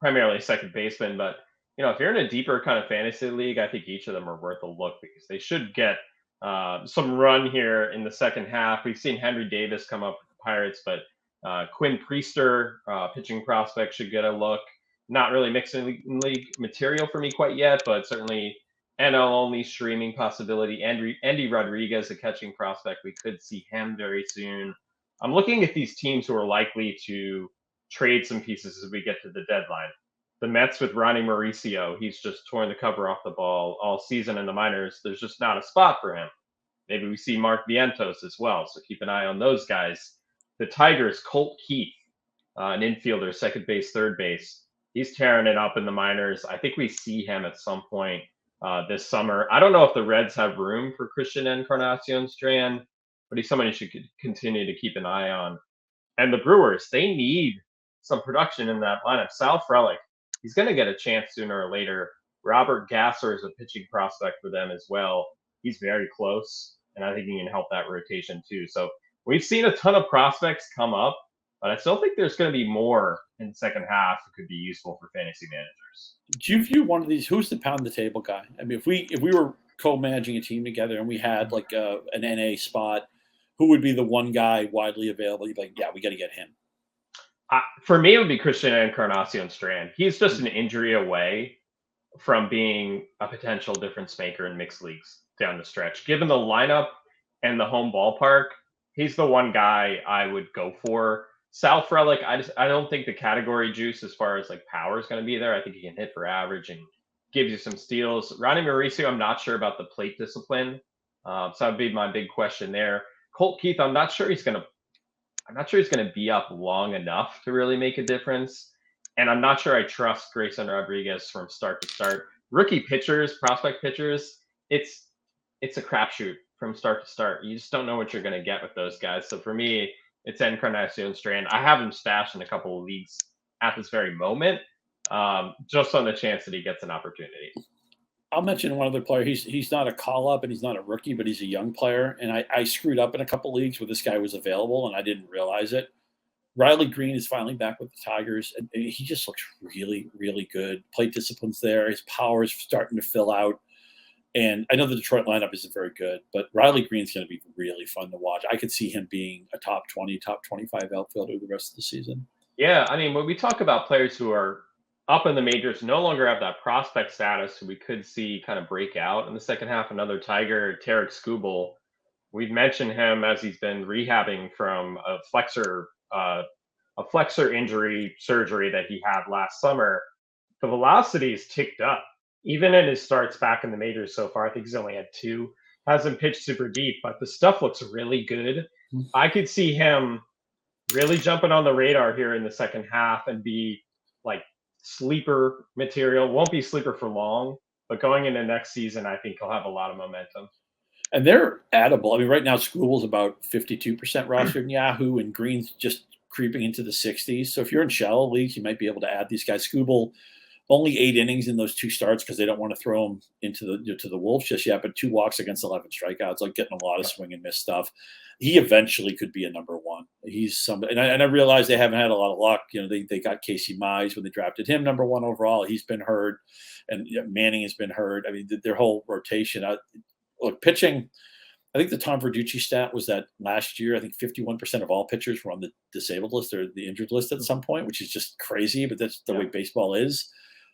primarily second baseman. But, if you're in a deeper kind of fantasy league, I think each of them are worth a look because they should get some run here in the second half. We've seen Henry Davis come up with the Pirates, but Quinn Priester, pitching prospect, should get a look. Not really mixing league material for me quite yet, but certainly NL only streaming possibility. Andy Rodriguez, a catching prospect, we could see him very soon. I'm looking at these teams who are likely to trade some pieces as we get to the deadline. The Mets with Ronny Mauricio, he's just torn the cover off the ball all season in the minors. There's just not a spot for him. Maybe we see Mark Vientos as well, so keep an eye on those guys. The Tigers, Colt Keith, an infielder, second base, third base. He's tearing it up in the minors. I think we see him at some point this summer. I don't know if the Reds have room for Christian Encarnacion-Strand, but he's someone you should continue to keep an eye on. And the Brewers, they need some production in that lineup. Sal Frelick, he's going to get a chance sooner or later. Robert Gasser is a pitching prospect for them as well. He's very close, and I think he can help that rotation too. So we've seen a ton of prospects come up, but I still think there's going to be more in the second half who could be useful for fantasy managers. Do you view one of these? Who's the pound the table guy? I mean, if we were co-managing a team together and we had like an NA spot, who would be the one guy widely available? You'd be like, yeah, we got to get him. For me, it would be Christian Encarnacion-Strand. He's just an injury away from being a potential difference maker in mixed leagues down the stretch. Given the lineup and the home ballpark, he's the one guy I would go for. Sal Frelick, I don't think the category juice as far as like power is going to be there. I think he can hit for average and gives you some steals. Ronny Mauricio, I'm not sure about the plate discipline, so that'd be my big question there. Colt Keith, I'm not sure he's going to be up long enough to really make a difference. And I'm not sure I trust Grayson Rodriguez from start to start. Rookie pitchers, prospect pitchers, it's a crapshoot from start to start. You just don't know what you're going to get with those guys. So for me, it's Encarnacion-Strand. I have him stashed in a couple of leagues at this very moment, just on the chance that he gets an opportunity. I'll mention one other player. He's not a call-up and he's not a rookie, but he's a young player. And I screwed up in a couple leagues where this guy was available and I didn't realize it. Riley Greene is finally back with the Tigers. And he just looks really, really good. Plate discipline's there. His power is starting to fill out. And I know the Detroit lineup isn't very good, but Riley Greene's going to be really fun to watch. I could see him being a top 20, top 25 outfielder the rest of the season. Yeah, I mean, when we talk about players who are up in the majors, no longer have that prospect status, we could see kind of break out in the second half. Another Tiger, Tarek Skubal. We've mentioned him as he's been rehabbing from a flexor injury surgery that he had last summer. The velocity's ticked up. Even in his starts back in the majors so far, I think he's only had 2. Hasn't pitched super deep, but the stuff looks really good. I could see him really jumping on the radar here in the second half and be like sleeper material. Won't be sleeper for long, but going into next season, I think he'll have a lot of momentum. And they're addable. I mean, right now, Skubal's about 52% rostered in Yahoo, and Greene's just creeping into the 60s. So if you're in shallow leagues, you might be able to add these guys. Skubal, only 8 innings in those 2 starts because they don't want to throw him into the Wolves just yet, but 2 walks against 11 strikeouts, like getting a lot of swing and miss stuff. He eventually could be a number 1. He's somebody, and I realize they haven't had a lot of luck. You know, they got Casey Mize when they drafted him number 1 overall. He's been hurt, and Manning has been hurt. I mean, their whole rotation. Look, pitching, I think the Tom Verducci stat was that last year, I think 51% of all pitchers were on the disabled list or the injured list at some point, which is just crazy, but that's the way baseball is.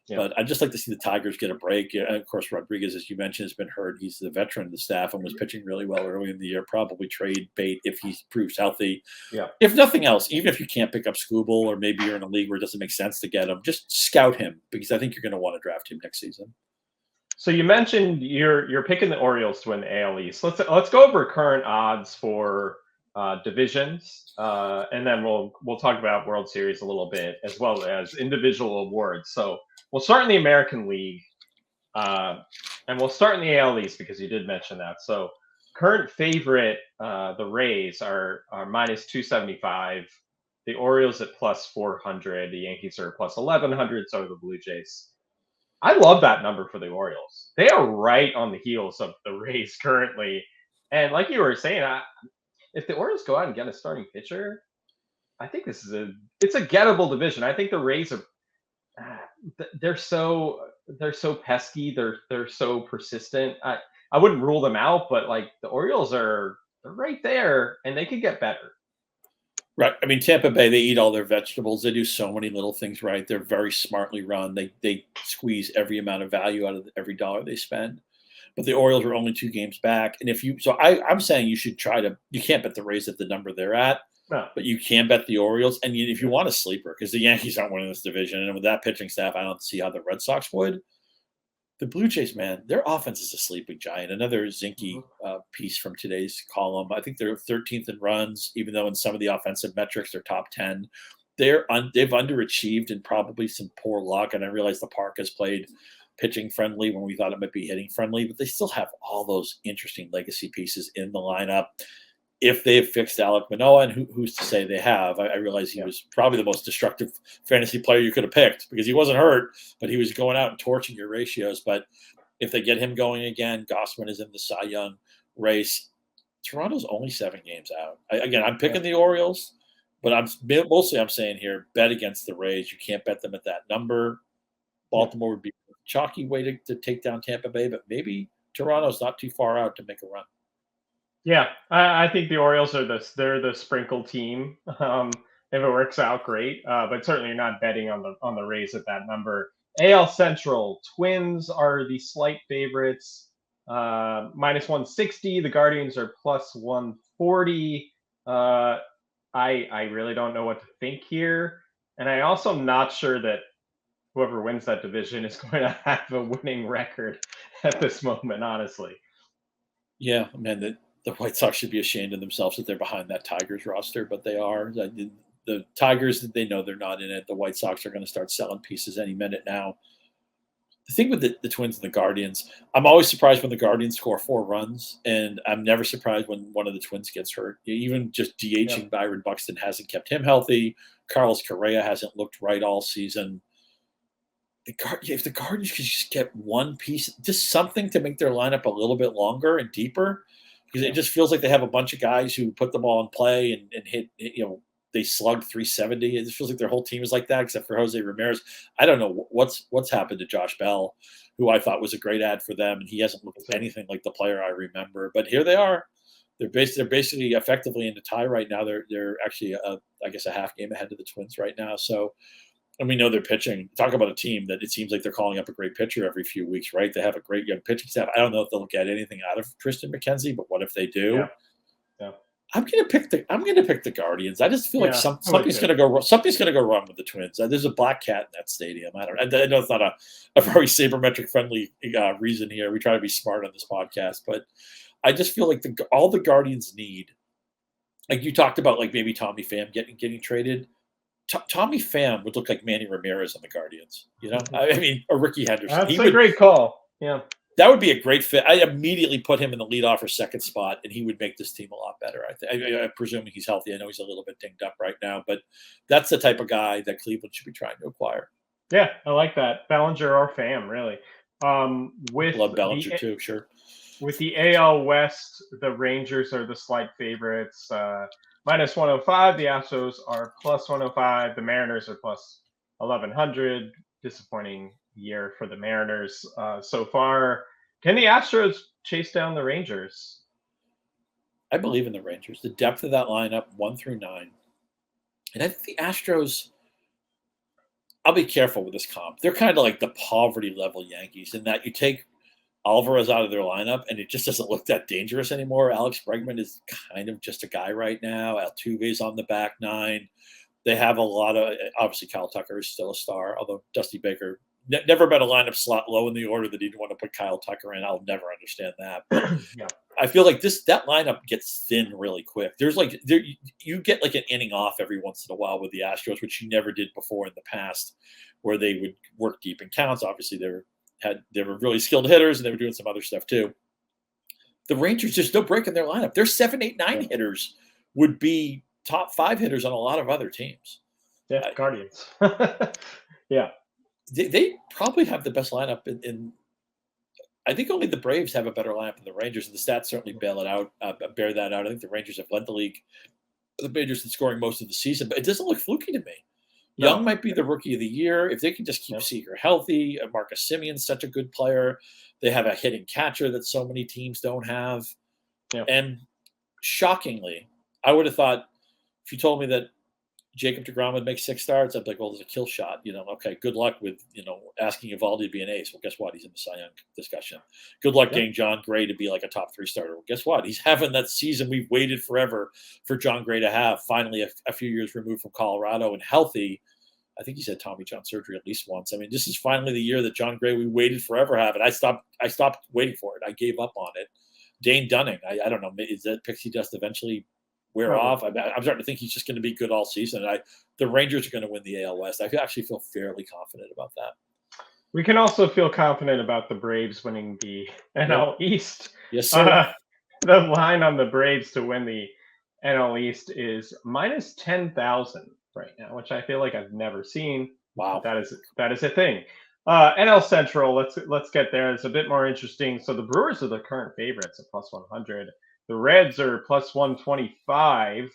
Yeah. But I'd just like to see the Tigers get a break. And of course, Rodriguez, as you mentioned, has been hurt. He's the veteran of the staff and was pitching really well early in the year. Probably trade bait if he proves healthy. Yeah. If nothing else, even if you can't pick up Skubal or maybe you're in a league where it doesn't make sense to get him, just scout him because I think you're going to want to draft him next season. So you mentioned you're picking the Orioles to win the AL East. Let's go over current odds for divisions, and then we'll talk about World Series a little bit as well as individual awards. So we'll start in the American League, and we'll start in the AL East because you did mention that. So current favorite, the Rays are minus 275. The Orioles at plus 400. The Yankees are plus 1100. So are the Blue Jays. I love that number for the Orioles. They are right on the heels of the Rays currently. And like you were saying, if the Orioles go out and get a starting pitcher, I think it's a gettable division. I think the Rays are they're so pesky. They're so persistent. I wouldn't rule them out, but like the Orioles they're right there and they could get better. Right. I mean, Tampa Bay, they eat all their vegetables. They do so many little things right. They're very smartly run. They squeeze every amount of value out of every dollar they spend. But the Orioles are only 2 games back. And I'm saying you should you can't bet the Rays at the number they're at, no. But you can bet the Orioles. And if you want a sleeper, because the Yankees aren't winning this division, and with that pitching staff, I don't see how the Red Sox would. The Blue Jays, man, their offense is a sleeping giant. Another Zinke piece from today's column. I think they're 13th in runs, even though in some of the offensive metrics they're top 10. They've underachieved and probably some poor luck. And I realize the park has played pitching friendly when we thought it might be hitting friendly, but they still have all those interesting legacy pieces in the lineup. If they've fixed Alek Manoah, and who's to say they have? I realize he was probably the most destructive fantasy player you could have picked because he wasn't hurt, but he was going out and torching your ratios. But if they get him going again, Gossman is in the Cy Young race. Toronto's only 7 games out. I'm picking the Orioles, but I'm saying here, bet against the Rays. You can't bet them at that number. Baltimore would be a chalky way to take down Tampa Bay, but maybe Toronto's not too far out to make a run. Yeah, I think the Orioles are they're the sprinkle team. If it works out, great. But certainly you're not betting on the Rays at that number. AL Central, Twins are the slight favorites, minus 160. The Guardians are plus 140. I really don't know what to think here, and I also am not sure that whoever wins that division is going to have a winning record at this moment, honestly. Yeah, man, the White Sox should be ashamed of themselves that they're behind that Tigers roster, but they are. The Tigers, they know they're not in it. The White Sox are going to start selling pieces any minute now. The thing with the Twins and the Guardians, I'm always surprised when the Guardians score 4 runs, and I'm never surprised when one of the Twins gets hurt. Even just DHing Byron Buxton hasn't kept him healthy. Carlos Correa hasn't looked right all season. If the Guardians could just get one piece, just something to make their lineup a little bit longer and deeper, because it just feels like they have a bunch of guys who put the ball in play and hit, they slugged 370. It just feels like their whole team is like that, except for Jose Ramirez. I don't know what's happened to Josh Bell, who I thought was a great ad for them, and he hasn't looked anything like the player I remember. But here they are. They're basically effectively in the tie right now. They're actually, I guess, a half game ahead of the Twins right now. So. And we know they're pitching. Talk about a team that it seems like they're calling up a great pitcher every few weeks, right? They have a great young pitching staff. I don't know if they'll get anything out of Tristan McKenzie, but what if they do? Yeah. I'm gonna pick the Guardians. I just feel like something's gonna go wrong. Something's gonna go wrong with the Twins. There's a black cat in that stadium. I know it's not a very sabermetric friendly reason here. We try to be smart on this podcast, but I just feel like all the Guardians need, like you talked about, like maybe Tommy Pham getting traded. Tommy Pham would look like Manny Ramirez on the Guardians, I mean, or Ricky Henderson. That's a great call. Yeah. That would be a great fit. I immediately put him in the leadoff or second spot, and he would make this team a lot better. I'm presuming he's healthy. I know he's a little bit dinged up right now, but that's the type of guy that Cleveland should be trying to acquire. Yeah, I like that. Bellinger or Pham, really. Love Bellinger too, sure. With the AL West, the Rangers are the slight favorites. Minus 105. The Astros are plus 105. The Mariners are plus 1100. Disappointing year for the Mariners so far. Can the Astros chase down the Rangers? I believe in the Rangers. The depth of that lineup, 1 through 9. And I think the Astros, I'll be careful with this comp. They're kind of like the poverty level Yankees in that you take Alvarez out of their lineup, and it just doesn't look that dangerous anymore. Alex Bregman is kind of just a guy right now. Altuve's on the back 9. They have a lot of, obviously Kyle Tucker is still a star, although Dusty Baker never been a lineup slot low in the order that he didn't want to put Kyle Tucker in. I'll never understand that. But I feel like that lineup gets thin really quick. You get like an inning off every once in a while with the Astros, which you never did before in the past, where they would work deep in counts. Obviously, they were really skilled hitters, and they were doing some other stuff too. The Rangers, there's no break in their lineup. Their 7, 8, 9 hitters would be top 5 hitters on a lot of other teams. Yeah, Guardians. Yeah. They probably have the best lineup in I think only the Braves have a better lineup than the Rangers, and the stats certainly bear that out. I think the Rangers have led the league, the majors in scoring most of the season, but it doesn't look fluky to me. No. Young might be the rookie of the year. If they can just keep Seager healthy, Marcus Semion's such a good player. They have a hitting catcher that so many teams don't have. Yeah. And shockingly, I would have thought if you told me that Jacob deGrom would make 6 starts, I'd be like, well, there's a kill shot. Okay, good luck with, asking Eovaldi to be an ace. Well, guess what? He's in the Cy Young discussion. Good luck getting John Gray to be like a top 3 starter. Well, guess what? He's having that season we've waited forever for John Gray to have, finally a few years removed from Colorado and healthy. I think he's had Tommy John surgery at least once. I mean, this is finally the year that John Gray we waited forever have it. I stopped waiting for it. I gave up on it. Dane Dunning, I don't know, is that pixie dust eventually wear off? I'm starting to think he's just going to be good all season. The Rangers are going to win the AL West. I actually feel fairly confident about that. We can also feel confident about the Braves winning the NL East. Yes, sir. The line on the Braves to win the NL East is minus 10,000 right now, which I feel like I've never seen. Wow, that is a thing. NL Central, let's get there. It's a bit more interesting. So the Brewers are the current favorites at plus 100. The Reds are plus 125.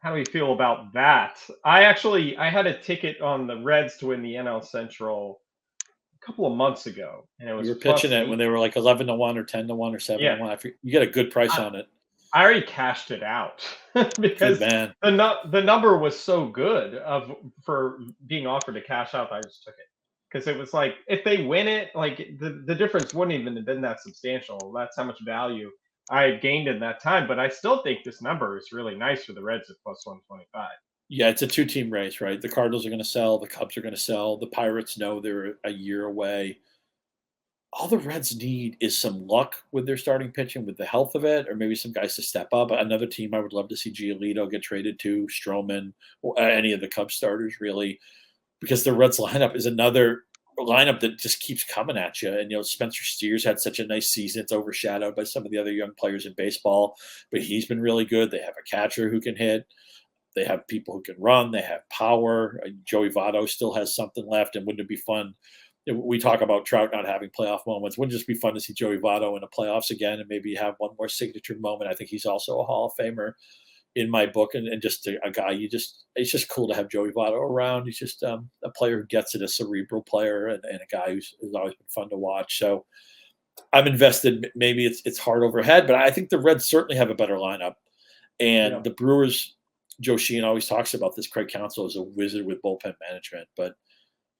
How do we feel about that? I had a ticket on the Reds to win the NL Central a couple of months ago, and it You was were pitching plus it when eight. they were like 11-1 or 10-1 or Yeah, 7-1. You get a good price I, on it. I already cashed it out Good because man. the number was so good for being offered to cash out. I just took it because it was like if they win it, like the difference wouldn't even have been that substantial. That's how much value I had gained in that time. But I still think this number is really nice for the Reds at plus 125. Yeah, it's a two-team race, right? The Cardinals are going to sell. The Cubs are going to sell. The Pirates know they're a year away. All the Reds need is some luck with their starting pitching, with the health of it, or maybe some guys to step up. Another team I would love to see Giolito get traded to, Stroman, or any of the Cubs starters, really, because the Reds lineup is another lineup that just keeps coming at you. And, Spencer Steers had such a nice season. It's overshadowed by some of the other young players in baseball, but he's been really good. They have a catcher who can hit. They have people who can run. They have power. Joey Votto still has something left. And wouldn't it be fun? We talk about Trout not having playoff moments. Wouldn't it just be fun to see Joey Votto in the playoffs again and maybe have one more signature moment? I think he's also a Hall of Famer in my book, and just a guy it's just cool to have Joey Votto around. He's just a player who gets it, a cerebral player, and a guy who's always been fun to watch. So I'm invested. Maybe it's hard overhead, but I think the Reds certainly have a better lineup. And the Brewers, Joe Sheehan always talks about this. Craig Counsell is a wizard with bullpen management, but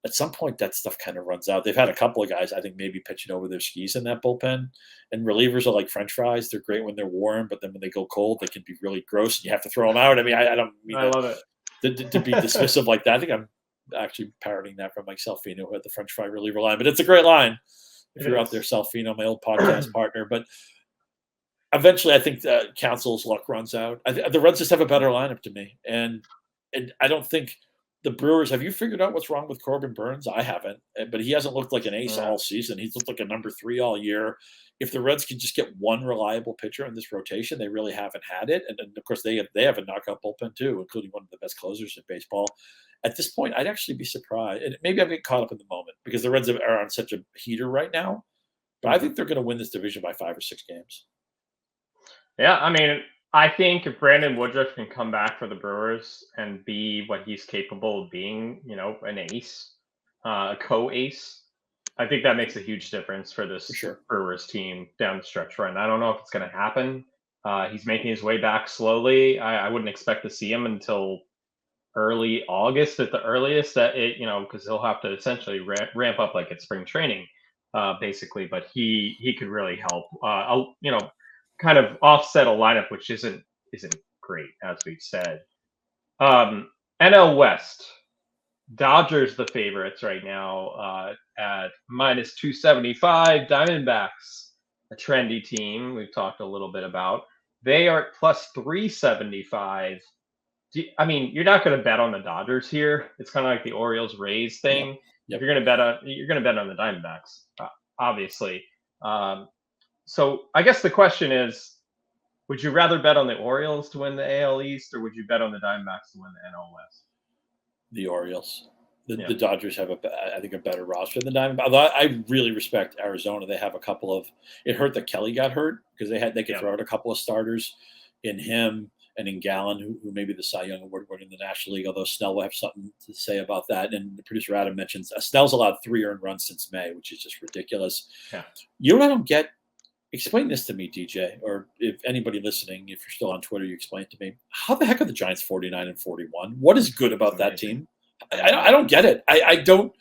at some point that stuff kind of runs out. They've had a couple of guys, I think, maybe pitching over their skis in that bullpen. And relievers are like French fries. They're great when they're warm, but then when they go cold, they can be really gross and you have to throw them out. I mean, I don't mean I love it. To be dismissive like that. I think I'm actually parroting that from Mike Salfino, who had the French fry reliever line, but it's a great line. If you're out there, Salfino, my old podcast partner. But eventually, I think Council's luck runs out. The Reds just have a better lineup to me, and I don't think the Brewers. Have you figured out what's wrong with Corbin Burns? I haven't, but he hasn't looked like an ace all season. He's looked like a number 3 all year. If the Reds can just get one reliable pitcher in this rotation, they really haven't had it. And of course, they have a knockout bullpen too, including one of the best closers in baseball. At this point, I'd actually be surprised. And maybe I'm getting caught up in the moment because the Reds are on such a heater right now. But I think they're going to win this division by 5 or 6 games. Yeah, I mean, I think if Brandon Woodruff can come back for the Brewers and be what he's capable of being, an ace, a co-ace, I think that makes a huge difference for this Brewers team down the stretch run. I don't know if it's going to happen. He's making his way back slowly. I wouldn't expect to see him until early August at the earliest. Because he'll have to essentially ramp up like at spring training, basically. But he could really help. Kind of offset a lineup which isn't great, as we've said. NL West. Dodgers the favorites right now at minus 275. Diamondbacks, a trendy team we've talked a little bit about. They are at plus 375. I mean, you're not going to bet on the Dodgers here. It's kind of like the Orioles Rays thing. If you're going to bet on the Diamondbacks, obviously. So I guess the question is, would you rather bet on the Orioles to win the AL East, or would you bet on the Diamondbacks to win the NL West? The Orioles. The Dodgers have I think a better roster than the Diamondbacks. Although I really respect Arizona. They have a couple of. It hurt that Kelly got hurt because they could throw out a couple of starters in him and in Gallen, who may be the Cy Young Award winner in the National League. Although Snell will have something to say about that. And the producer Adam mentions Snell's allowed 3 earned runs since May, which is just ridiculous. Yeah. You know what I don't get? Explain this to me, DJ, or if anybody listening, if you're still on Twitter, you explain it to me. How the heck are the Giants 49-41? What is good about that team? I don't get it. I don't.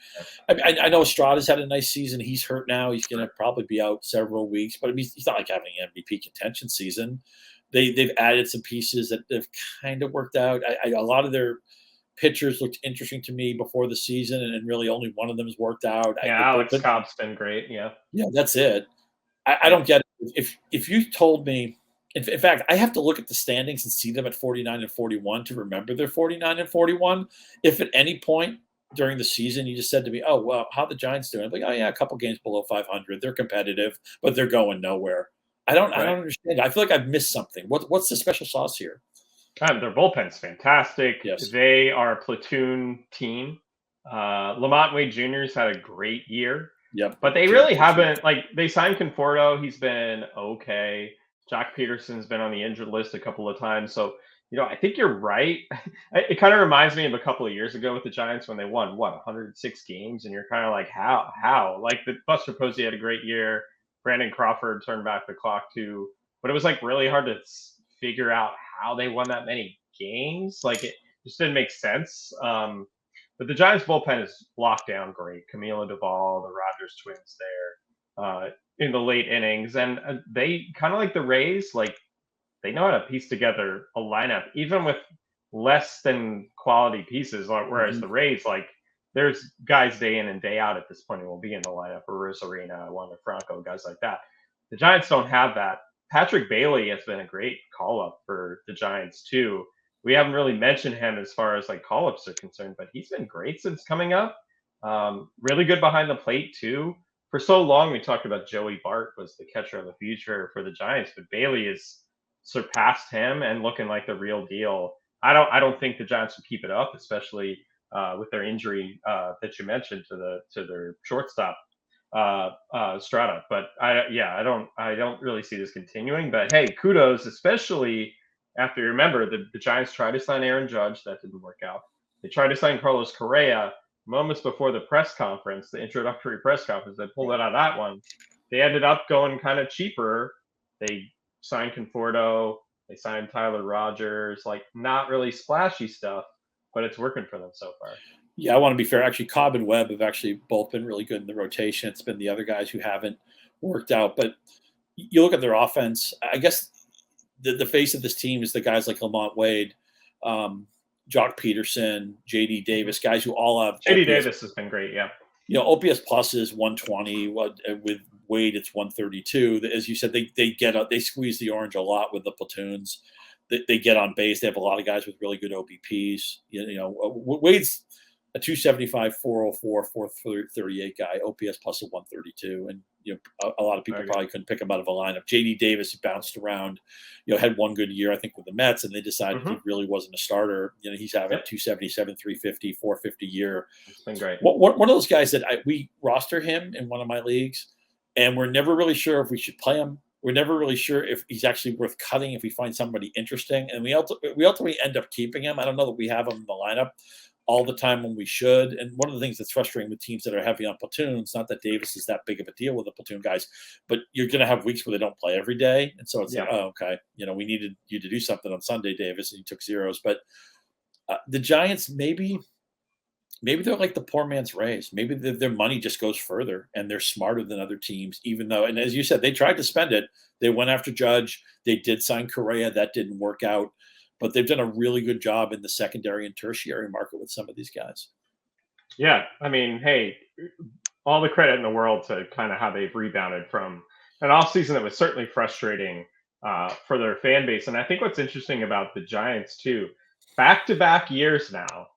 I know Estrada's had a nice season. He's hurt now. He's going to probably be out several weeks. But I mean, he's not like having an MVP contention season. They've added some pieces that have kind of worked out. A lot of their pitchers looked interesting to me before the season, and really only one of them has worked out. Yeah, Alex Cobb's been great. Yeah, that's it. I don't get it. If you told me, in fact, I have to look at the standings and see them at 49-41 to remember they're 49-41. If at any point during the season you just said to me, "Oh, well, how the Giants doing?" I'm like, "Oh yeah, a couple games below 500. They're competitive, but they're going nowhere." I don't understand. I feel like I've missed something. What's the special sauce here? Their bullpen's fantastic. Yes. They are a platoon team. Lamont Wade Jr.'s had a great year. Yep. But they really haven't, they signed Conforto. He's been okay. Jock Peterson's been on the injured list a couple of times. So, I think you're right. It kind of reminds me of a couple of years ago with the Giants when they won, 106 games. And you're kind of like, how? Like, the Buster Posey had a great year. Brandon Crawford turned back the clock too. But it was like really hard to figure out how they won that many games. Like, it just didn't make sense. But the Giants bullpen is locked down great. Camilo Duvall, the Rogers twins there. In the late innings, and they kind of like the Rays, like they know how to piece together a lineup even with less than quality pieces. Whereas the Rays, like there's guys day in and day out at this point who will be in the lineup, or Rosarina, Wander Franco, guys like that. The Giants don't have that. Patrick Bailey has been a great call up for the Giants too. We haven't really mentioned him as far as like call ups are concerned, but he's been great since coming up. Really good behind the plate too. For so long, we talked about Joey Bart was the catcher of the future for the Giants, but Bailey has surpassed him and looking like the real deal. I don't think the Giants will keep it up, especially with their injury that you mentioned to their shortstop Strata. But I don't really see this continuing. But hey, kudos, especially after you remember the Giants tried to sign Aaron Judge, that didn't work out. They tried to sign Carlos Correa moments before the press conference, the introductory press conference. They pulled it out of that one. They ended up going kind of cheaper. They signed Conforto. They signed Tyler Rogers. Like not really splashy stuff, but it's working for them so far. Yeah, I want to be fair. Actually, Cobb and Webb have actually both been really good in the rotation. It's been the other guys who haven't worked out. But you look at their offense, I guess the face of this team is the guys like Lamont Wade, Jock Peterson, J.D. Davis, guys who all have J.D. Davis has been great, yeah. OPS plus is 120. With Wade, it's 132. As you said, they squeeze the orange a lot with the platoons. They get on base. They have a lot of guys with really good OBPs. Wade's a 275, 404, 438 guy, OPS plus a 132. And, a lot of people probably couldn't pick him out of a lineup. J.D. Davis bounced around, had one good year, I think, with the Mets, and they decided he really wasn't a starter. He's having 277, 350, 450 year. It's been great. One of those guys that we roster him in one of my leagues, and we're never really sure if we should play him. We're never really sure if he's actually worth cutting if we find somebody interesting. And we ultimately end up keeping him. I don't know that we have him in the lineup all the time when we should. And one of the things that's frustrating with teams that are heavy on platoons, not that Davis is that big of a deal with the platoon guys, but you're going to have weeks where they don't play every day. And so it's like, oh, okay, we needed you to do something on Sunday, Davis, and you took zeros. But the Giants, maybe they're like the poor man's Rays. Maybe their money just goes further and they're smarter than other teams, even though, and as you said, they tried to spend it. They went after Judge. They did sign Correa. That didn't work out. But they've done a really good job in the secondary and tertiary market with some of these guys. Yeah. I mean, hey, all the credit in the world to kind of how they've rebounded from an offseason that was certainly frustrating for their fan base. And I think what's interesting about the Giants, too, back-to-back years now,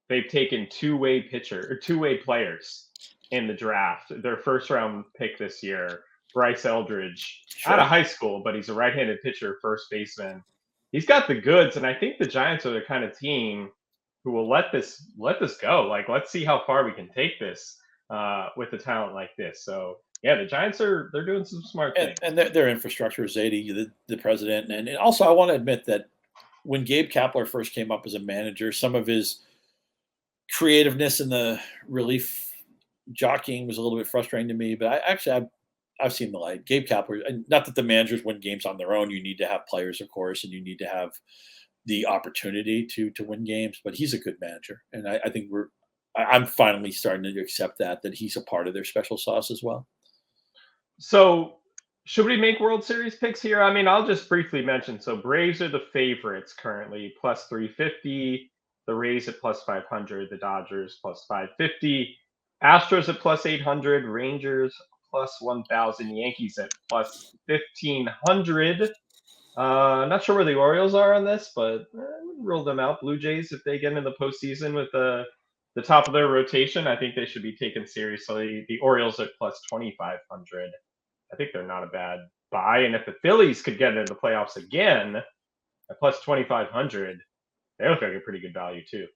they've taken two-way players in the draft. Their first-round pick this year, Bryce Eldridge, out of high school, but he's a right-handed pitcher, first baseman. He's got the goods, and I think the Giants are the kind of team who will let this go. Like, let's see how far we can take this with a talent like this. So, yeah, the Giants they're doing some smart things. And their infrastructure is Zadie, the president. And also, I want to admit that when Gabe Kapler first came up as a manager, some of his creativeness in the relief jockeying was a little bit frustrating to me. But I've seen the light. Gabe Kapler, and not that the managers win games on their own. You need to have players, of course, and you need to have the opportunity to win games. But he's a good manager, and I think I'm finally starting to accept that he's a part of their special sauce as well. So, should we make World Series picks here? I mean, I'll just briefly mention. So, Braves are the favorites currently, plus 350. The Rays at plus 500. The Dodgers plus 550. Astros at plus 800. Rangers plus 1,000, Yankees at plus 1,500. Not sure where the Orioles are on this, but rule them out. Blue Jays, if they get into the postseason with the top of their rotation, I think they should be taken seriously. The Orioles at plus 2,500. I think they're not a bad buy. And if the Phillies could get into the playoffs again at plus 2,500, they look like a pretty good value too.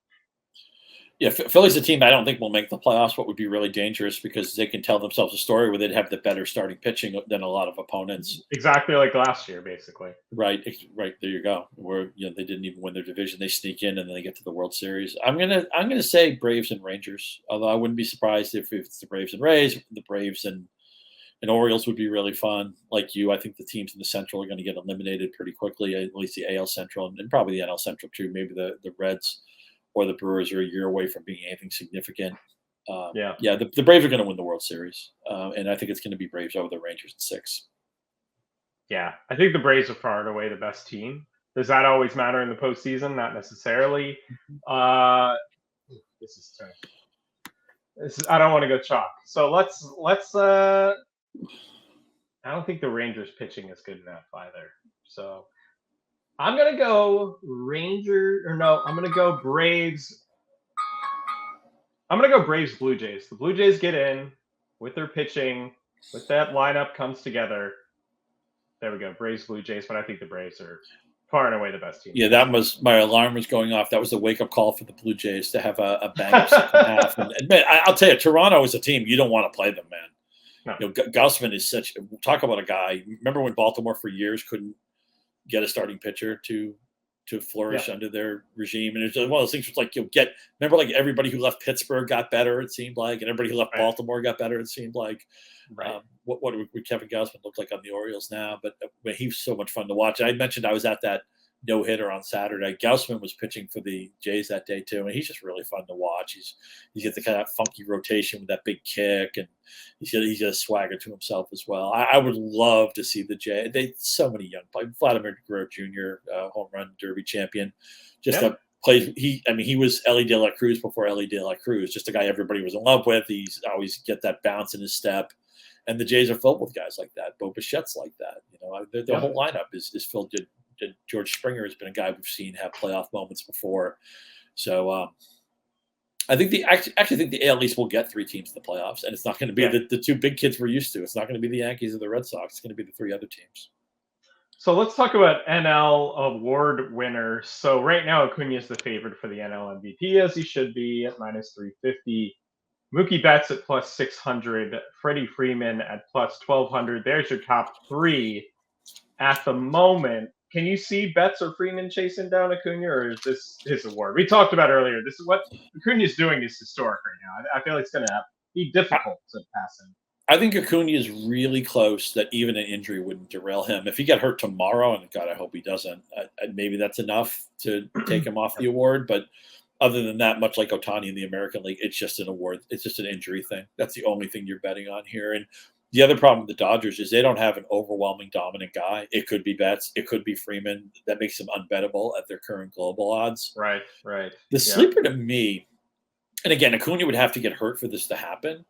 Yeah, Philly's a team I don't think will make the playoffs. What would be really dangerous because they can tell themselves a story where they'd have the better starting pitching than a lot of opponents. Exactly like last year, basically. Right, right there you go. Where they didn't even win their division, they sneak in and then they get to the World Series. I'm gonna say Braves and Rangers. Although I wouldn't be surprised if it's the Braves and Rays. The Braves and Orioles would be really fun. Like you, I think the teams in the Central are going to get eliminated pretty quickly. At least the AL Central and probably the NL Central too. Maybe the Reds or the Brewers are a year away from being anything significant. Yeah, the Braves are going to win the World Series, and I think it's going to be Braves over the Rangers in 6. Yeah, I think the Braves are far and away the best team. Does that always matter in the postseason? Not necessarily. This is tough. I don't want to go chalk. So let's. I don't think the Rangers pitching is good enough either. So I'm gonna go I'm gonna go Braves. I'm gonna go Braves Blue Jays. The Blue Jays get in with their pitching, with that lineup comes together. There we go, Braves Blue Jays. But I think the Braves are far and away the best team. Yeah, that was my alarm was going off. That was the wake up call for the Blue Jays to have a bang up second half. And man, I'll tell you, Toronto is a team you don't want to play them, man. No. Gausman is such. Talk about a guy. Remember when Baltimore for years couldn't get a starting pitcher to flourish under their regime, and it's one of those things. Like remember, like everybody who left Pittsburgh got better. It seemed like, and everybody who left Baltimore got better. It seemed like. Right. What would Kevin Gausman look like on the Orioles now? But he's so much fun to watch. I mentioned I was at that no hitter on Saturday. Gausman was pitching for the Jays that day too, and he's just really fun to watch. He's got the kind of funky rotation with that big kick, and he's got a swagger to himself as well. I would love to see the Jays. So many young players. Vladimir Guerrero Jr., home run derby champion, just a plays. He was Ellie De La Cruz before Ellie De La Cruz. Just a guy everybody was in love with. He's always get that bounce in his step. And the Jays are filled with guys like that. Bo Bichette's like that. The whole lineup is filled. George Springer has been a guy we've seen have playoff moments before. So I think actually think the AL East will get 3 teams in the playoffs, and it's not going to be the 2 big kids we're used to. It's not going to be the Yankees or the Red Sox. It's going to be the 3 other teams. So let's talk about NL award winners. So right now, Acuna is the favorite for the NL MVP, as he should be, at minus 350. Mookie Betts at plus 600. Freddie Freeman at plus 1,200. There's your top 3 at the moment. Can you see Betts or Freeman chasing down Acuna, or is this his award? We talked about earlier. This is what Acuna is doing is historic right now. I feel like it's going to be difficult to pass him. I think Acuna is really close that even an injury wouldn't derail him. If he got hurt tomorrow, and God, I hope he doesn't, maybe that's enough to take him off the award. But other than that, much like Ohtani in the American League, it's just an award. It's just an injury thing. That's the only thing you're betting on here. And the other problem with the Dodgers is they don't have an overwhelming dominant guy. It could be Betts. It could be Freeman. That makes them unbettable at their current global odds. Right. The sleeper to me, and again, Acuna would have to get hurt for this to happen.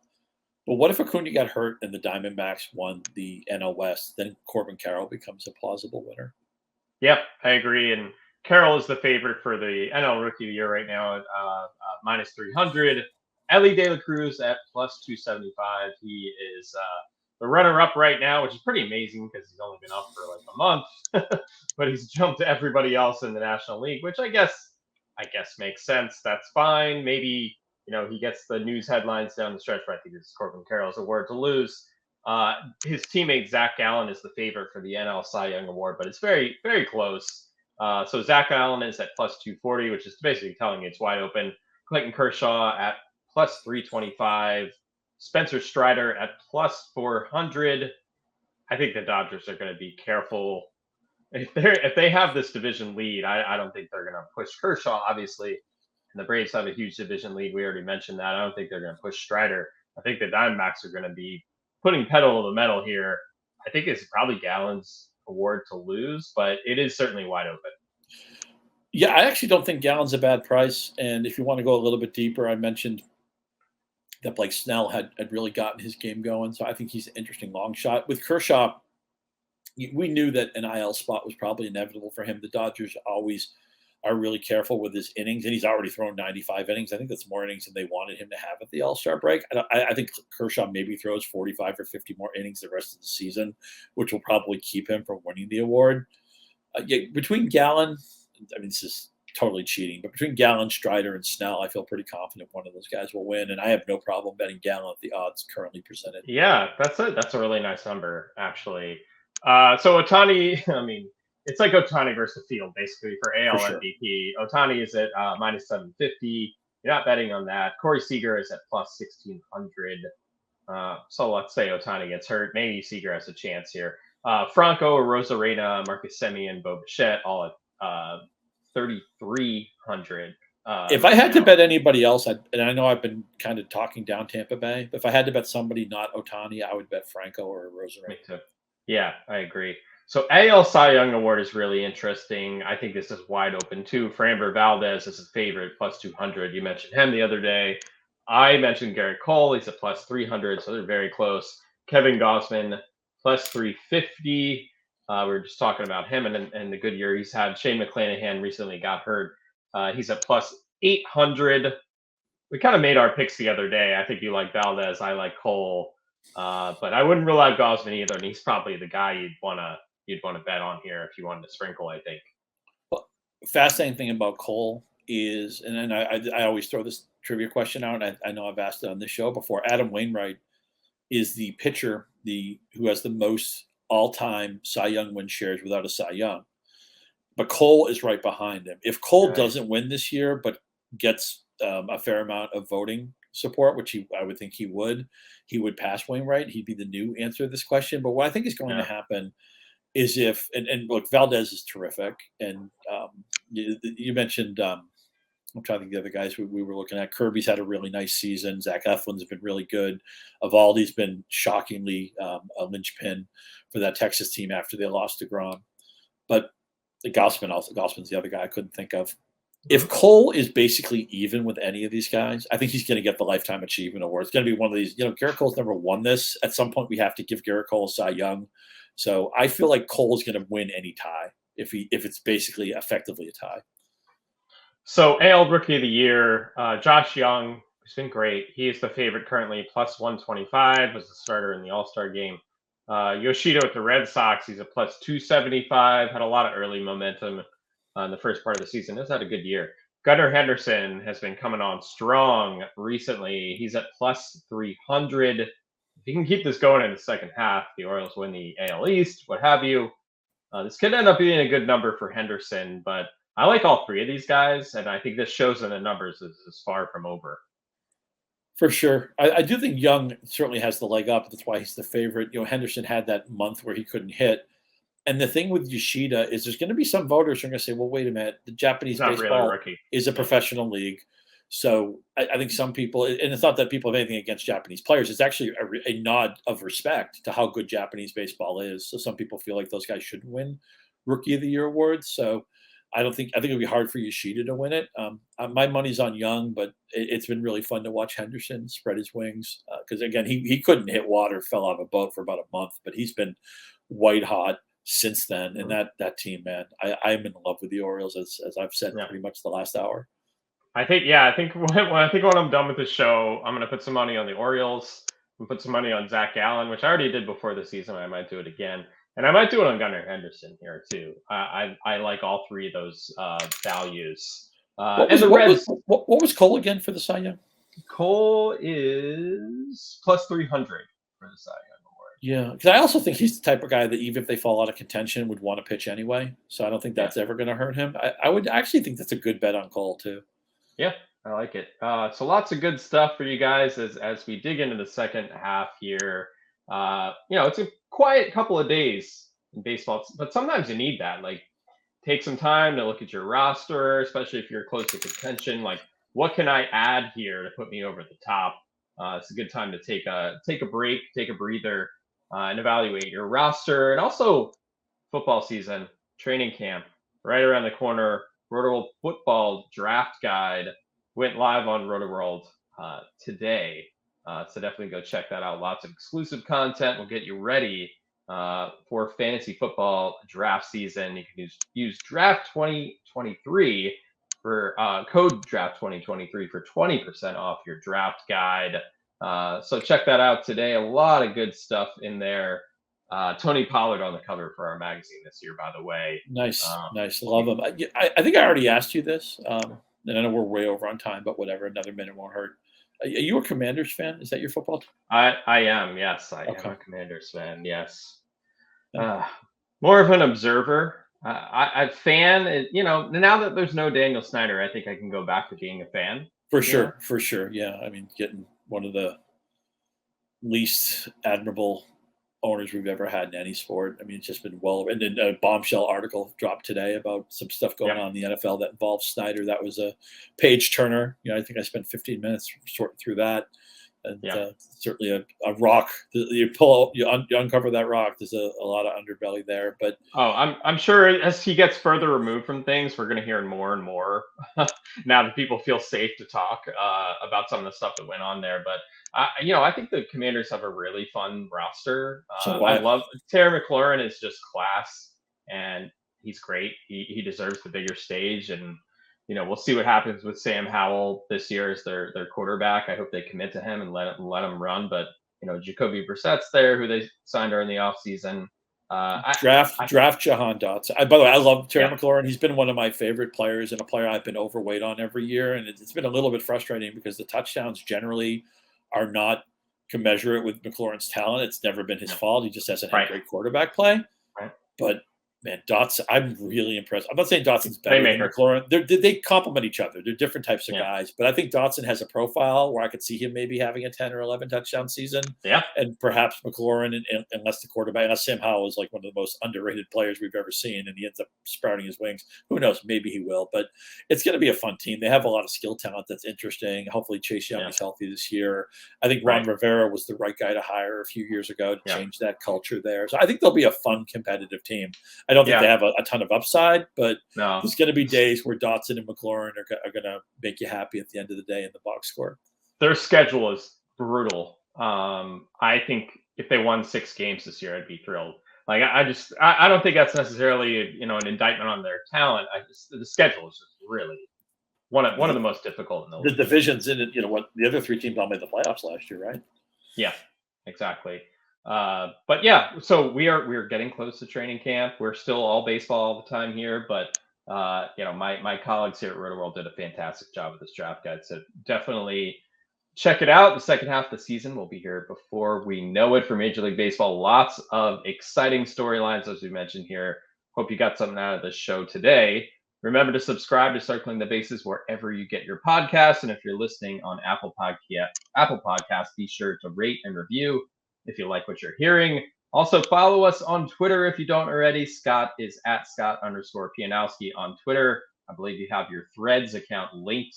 But what if Acuna got hurt and the Diamondbacks won the NL West? Then Corbin Carroll becomes a plausible winner. Yep, I agree. And Carroll is the favorite for the NL Rookie of the Year right now at minus 300. Ellie De La Cruz at plus 275. He is the runner-up right now, which is pretty amazing because he's only been up for like a month. But he's jumped everybody else in the National League, which I guess makes sense. That's fine. Maybe he gets the news headlines down the stretch, but I think it's Corbin Carroll's award to lose. His teammate Zach Gallen is the favorite for the NL Cy Young Award, but it's very, very close. So Zach Gallen is at plus 240, which is basically telling you it's wide open. Clayton Kershaw at plus 325. Spencer Strider at plus 400. I think the Dodgers are going to be careful. If they have this division lead, I don't think they're going to push Kershaw, obviously. And the Braves have a huge division lead. We already mentioned that. I don't think they're going to push Strider. I think the Diamondbacks are going to be putting pedal to the metal here. I think it's probably Gallen's award to lose, but it is certainly wide open. Yeah, I actually don't think Gallen's a bad price. And if you want to go a little bit deeper, I mentioned that Blake Snell had really gotten his game going. So I think he's an interesting long shot. With Kershaw, we knew that an IL spot was probably inevitable for him. The Dodgers always are really careful with his innings, and he's already thrown 95 innings. I think that's more innings than they wanted him to have at the All-Star break. I think Kershaw maybe throws 45 or 50 more innings the rest of the season, which will probably keep him from winning the award. Between Gallen, this is totally cheating. But between Gallen, Strider, and Snell, I feel pretty confident one of those guys will win, and I have no problem betting Gallen at the odds currently presented. Yeah, that's a really nice number, actually. So Ohtani, I mean, it's like Ohtani versus the field, basically, for For AL sure. MVP. Ohtani is at minus 750. You're not betting on that. Corey Seager is at plus 1600. So let's say Ohtani gets hurt. Maybe Seager has a chance here. Franco, Rosarena, Marcus Semien, Bo Bichette, all at 3,300. If I had to bet anybody else, and I know I've been kind of talking down Tampa Bay, but if I had to bet somebody not Ohtani, I would bet Franco or Rosarena. Me too. Yeah, I agree. So AL Cy Young Award is really interesting. I think this is wide open too. Framber Valdez is a favorite, plus 200. You mentioned him the other day. I mentioned Garrett Cole. He's a plus 300, so they're very close. Kevin Gausman, plus 350. We were just talking about him and the good year he's had. Shane McClanahan recently got hurt. He's at plus 800. We kind of made our picks the other day. I think you like Valdez. I like Cole. But I wouldn't rule out Gausman either, and he's probably the guy you'd want to bet on here if you wanted to sprinkle. I think. Well, fascinating thing about Cole is, and then I always throw this trivia question out, and I know I've asked it on this show before. Adam Wainwright is the pitcher who has the most all-time Cy Young win shares without a Cy Young, but Cole is right behind him. If Cole doesn't win this year, but gets a fair amount of voting support, which I would think he would pass Wainwright. He'd be the new answer to this question. But what I think is going to happen is and look, Valdez is terrific. And you mentioned, I'm trying to think of the other guys we were looking at. Kirby's had a really nice season. Zach Eflin's been really good. Evaldi's been shockingly a linchpin for that Texas team after they lost to Grom. But Gausman's the other guy I couldn't think of. If Cole is basically even with any of these guys, I think he's going to get the Lifetime Achievement Award. It's going to be one of these. Garrett Cole's never won this. At some point, we have to give Garrett Cole a Cy Young. So I feel like Cole's going to win any tie if it's basically effectively a tie. So AL Rookie of the Year, Josh Young has been great. He is the favorite currently, plus 125. Was the starter in the All-Star game. Yoshida with the Red Sox, he's a plus 275. Had a lot of early momentum in the first part of the season. Has had a good year. Gunnar Henderson has been coming on strong recently. He's at plus 300. If he can keep this going in the second half, the Orioles win the AL East, what have you. This could end up being a good number for Henderson, but I like all three of these guys, and I think this shows in the numbers is far from over. For sure. I do think Young certainly has the leg up. That's why he's the favorite. Henderson had that month where he couldn't hit. And the thing with Yoshida is there's going to be some voters who are going to say, well, wait a minute, the Japanese baseball is a professional league. So I think some people, and it's not that people have anything against Japanese players, it's actually a nod of respect to how good Japanese baseball is. So some people feel like those guys shouldn't win Rookie of the Year awards. So I think it'll be hard for Yoshida to win it. My money's on Young, but it's been really fun to watch Henderson spread his wings. Because again, he couldn't hit water, fell out of a boat for about a month, but he's been white hot since then. And that team, man, I'm in love with the Orioles, as I've said pretty much the last hour. I think when I'm done with the show, I'm going to put some money on the Orioles and put some money on Zach Gallen, which I already did before the season. I might do it again. And I might do it on Gunnar Henderson here too. I like all three of those values. What was Cole again for the Cy Young? Cole is plus 300 for the Cy Young Award. Yeah, because I also think he's the type of guy that even if they fall out of contention, would want to pitch anyway. So I don't think that's ever going to hurt him. I would actually think that's a good bet on Cole too. Yeah, I like it. So lots of good stuff for you guys as we dig into the second half here. It's a quiet couple of days in baseball, but sometimes you need that. Like, take some time to look at your roster, especially if you're close to contention. Like, what can I add here to put me over the top? It's a good time to take a break, take a breather, and evaluate your roster. And also, football season, training camp, right around the corner. Roto Football Draft Guide went live on Roto-World today. So definitely go check that out. Lots of exclusive content will get you ready for fantasy football draft season. You can use Draft 2023 for code Draft 2023 for 20% off your draft guide. So check that out today. A lot of good stuff in there. Tony Pollard on the cover for our magazine this year, by the way. Nice, nice. Love him. I think I already asked you this, and I know we're way over on time, but whatever. Another minute won't hurt. Are you a Commanders fan? Is that your football team? I am, yes. I am Okay. a Commanders fan, yes. Yeah. More of an observer. I fan, now that there's no Daniel Snyder, I think I can go back to being a fan. For sure, for sure. Yeah, I mean, getting one of the least admirable owners we've ever had in any sport. I mean, it's just been and then a bombshell article dropped today about some stuff going on in the NFL that involves Snyder. That was a page turner. I think I spent 15 minutes sorting through that. And certainly a rock. You uncover that rock. There's a lot of underbelly there. But I'm sure as he gets further removed from things, we're going to hear more and more now that people feel safe to talk about some of the stuff that went on there. But I think the Commanders have a really fun roster. I love Terry McLaurin is just class, and he's great. He deserves the bigger stage, and we'll see what happens with Sam Howell this year as their quarterback. I hope they commit to him and let him run. But Jacoby Brissett's there, who they signed during the offseason. Draft Jahan Dotson. By the way, I love Terry McLaurin. He's been one of my favorite players and a player I've been overweight on every year. And it's been a little bit frustrating because the touchdowns generally are not commensurate with McLaurin's talent. It's never been his fault. He just hasn't had great quarterback play. Right. But man, Dotson, I'm really impressed. I'm not saying Dotson's better than McLaurin. They complement each other. They're different types of guys. But I think Dotson has a profile where I could see him maybe having a 10 or 11 touchdown season. Yeah. And perhaps McLaurin, unless Sam Howell is like one of the most underrated players we've ever seen and he ends up sprouting his wings. Who knows? Maybe he will. But it's going to be a fun team. They have a lot of skill talent that's interesting. Hopefully Chase Young is healthy this year. I think Ron Rivera was the right guy to hire a few years ago to change that culture there. So I think they'll be a fun, competitive team. I don't think they have a ton of upside, but there's going to be days where Dotson and McLaurin are going to make you happy at the end of the day in the box score. Their schedule is brutal. I think if they won 6 games this year, I'd be thrilled. Like I don't think that's necessarily an indictment on their talent. The schedule is just really one of the most difficult in the league. The divisions in it. What the other 3 teams all made the playoffs last year, right? Yeah, exactly. But yeah, so we're getting close to training camp. We're still all baseball all the time here, but my colleagues here at Roto-World did a fantastic job with this draft guide. So definitely check it out. The second half of the season will be here before we know it for Major League Baseball. Lots of exciting storylines, as we mentioned here. Hope you got something out of this show today. Remember to subscribe to Circling the Bases wherever you get your podcasts. And if you're listening on Apple Podcasts, be sure to rate and review if you like what you're hearing. Also, follow us on Twitter if you don't already. Scott is at Scott_Pianowski on Twitter. I believe you have your Threads account linked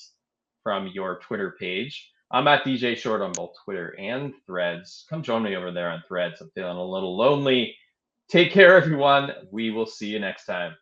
from your Twitter page. I'm at DJ Short on both Twitter and Threads. Come join me over there on Threads. I'm feeling a little lonely. Take care, everyone. We will see you next time.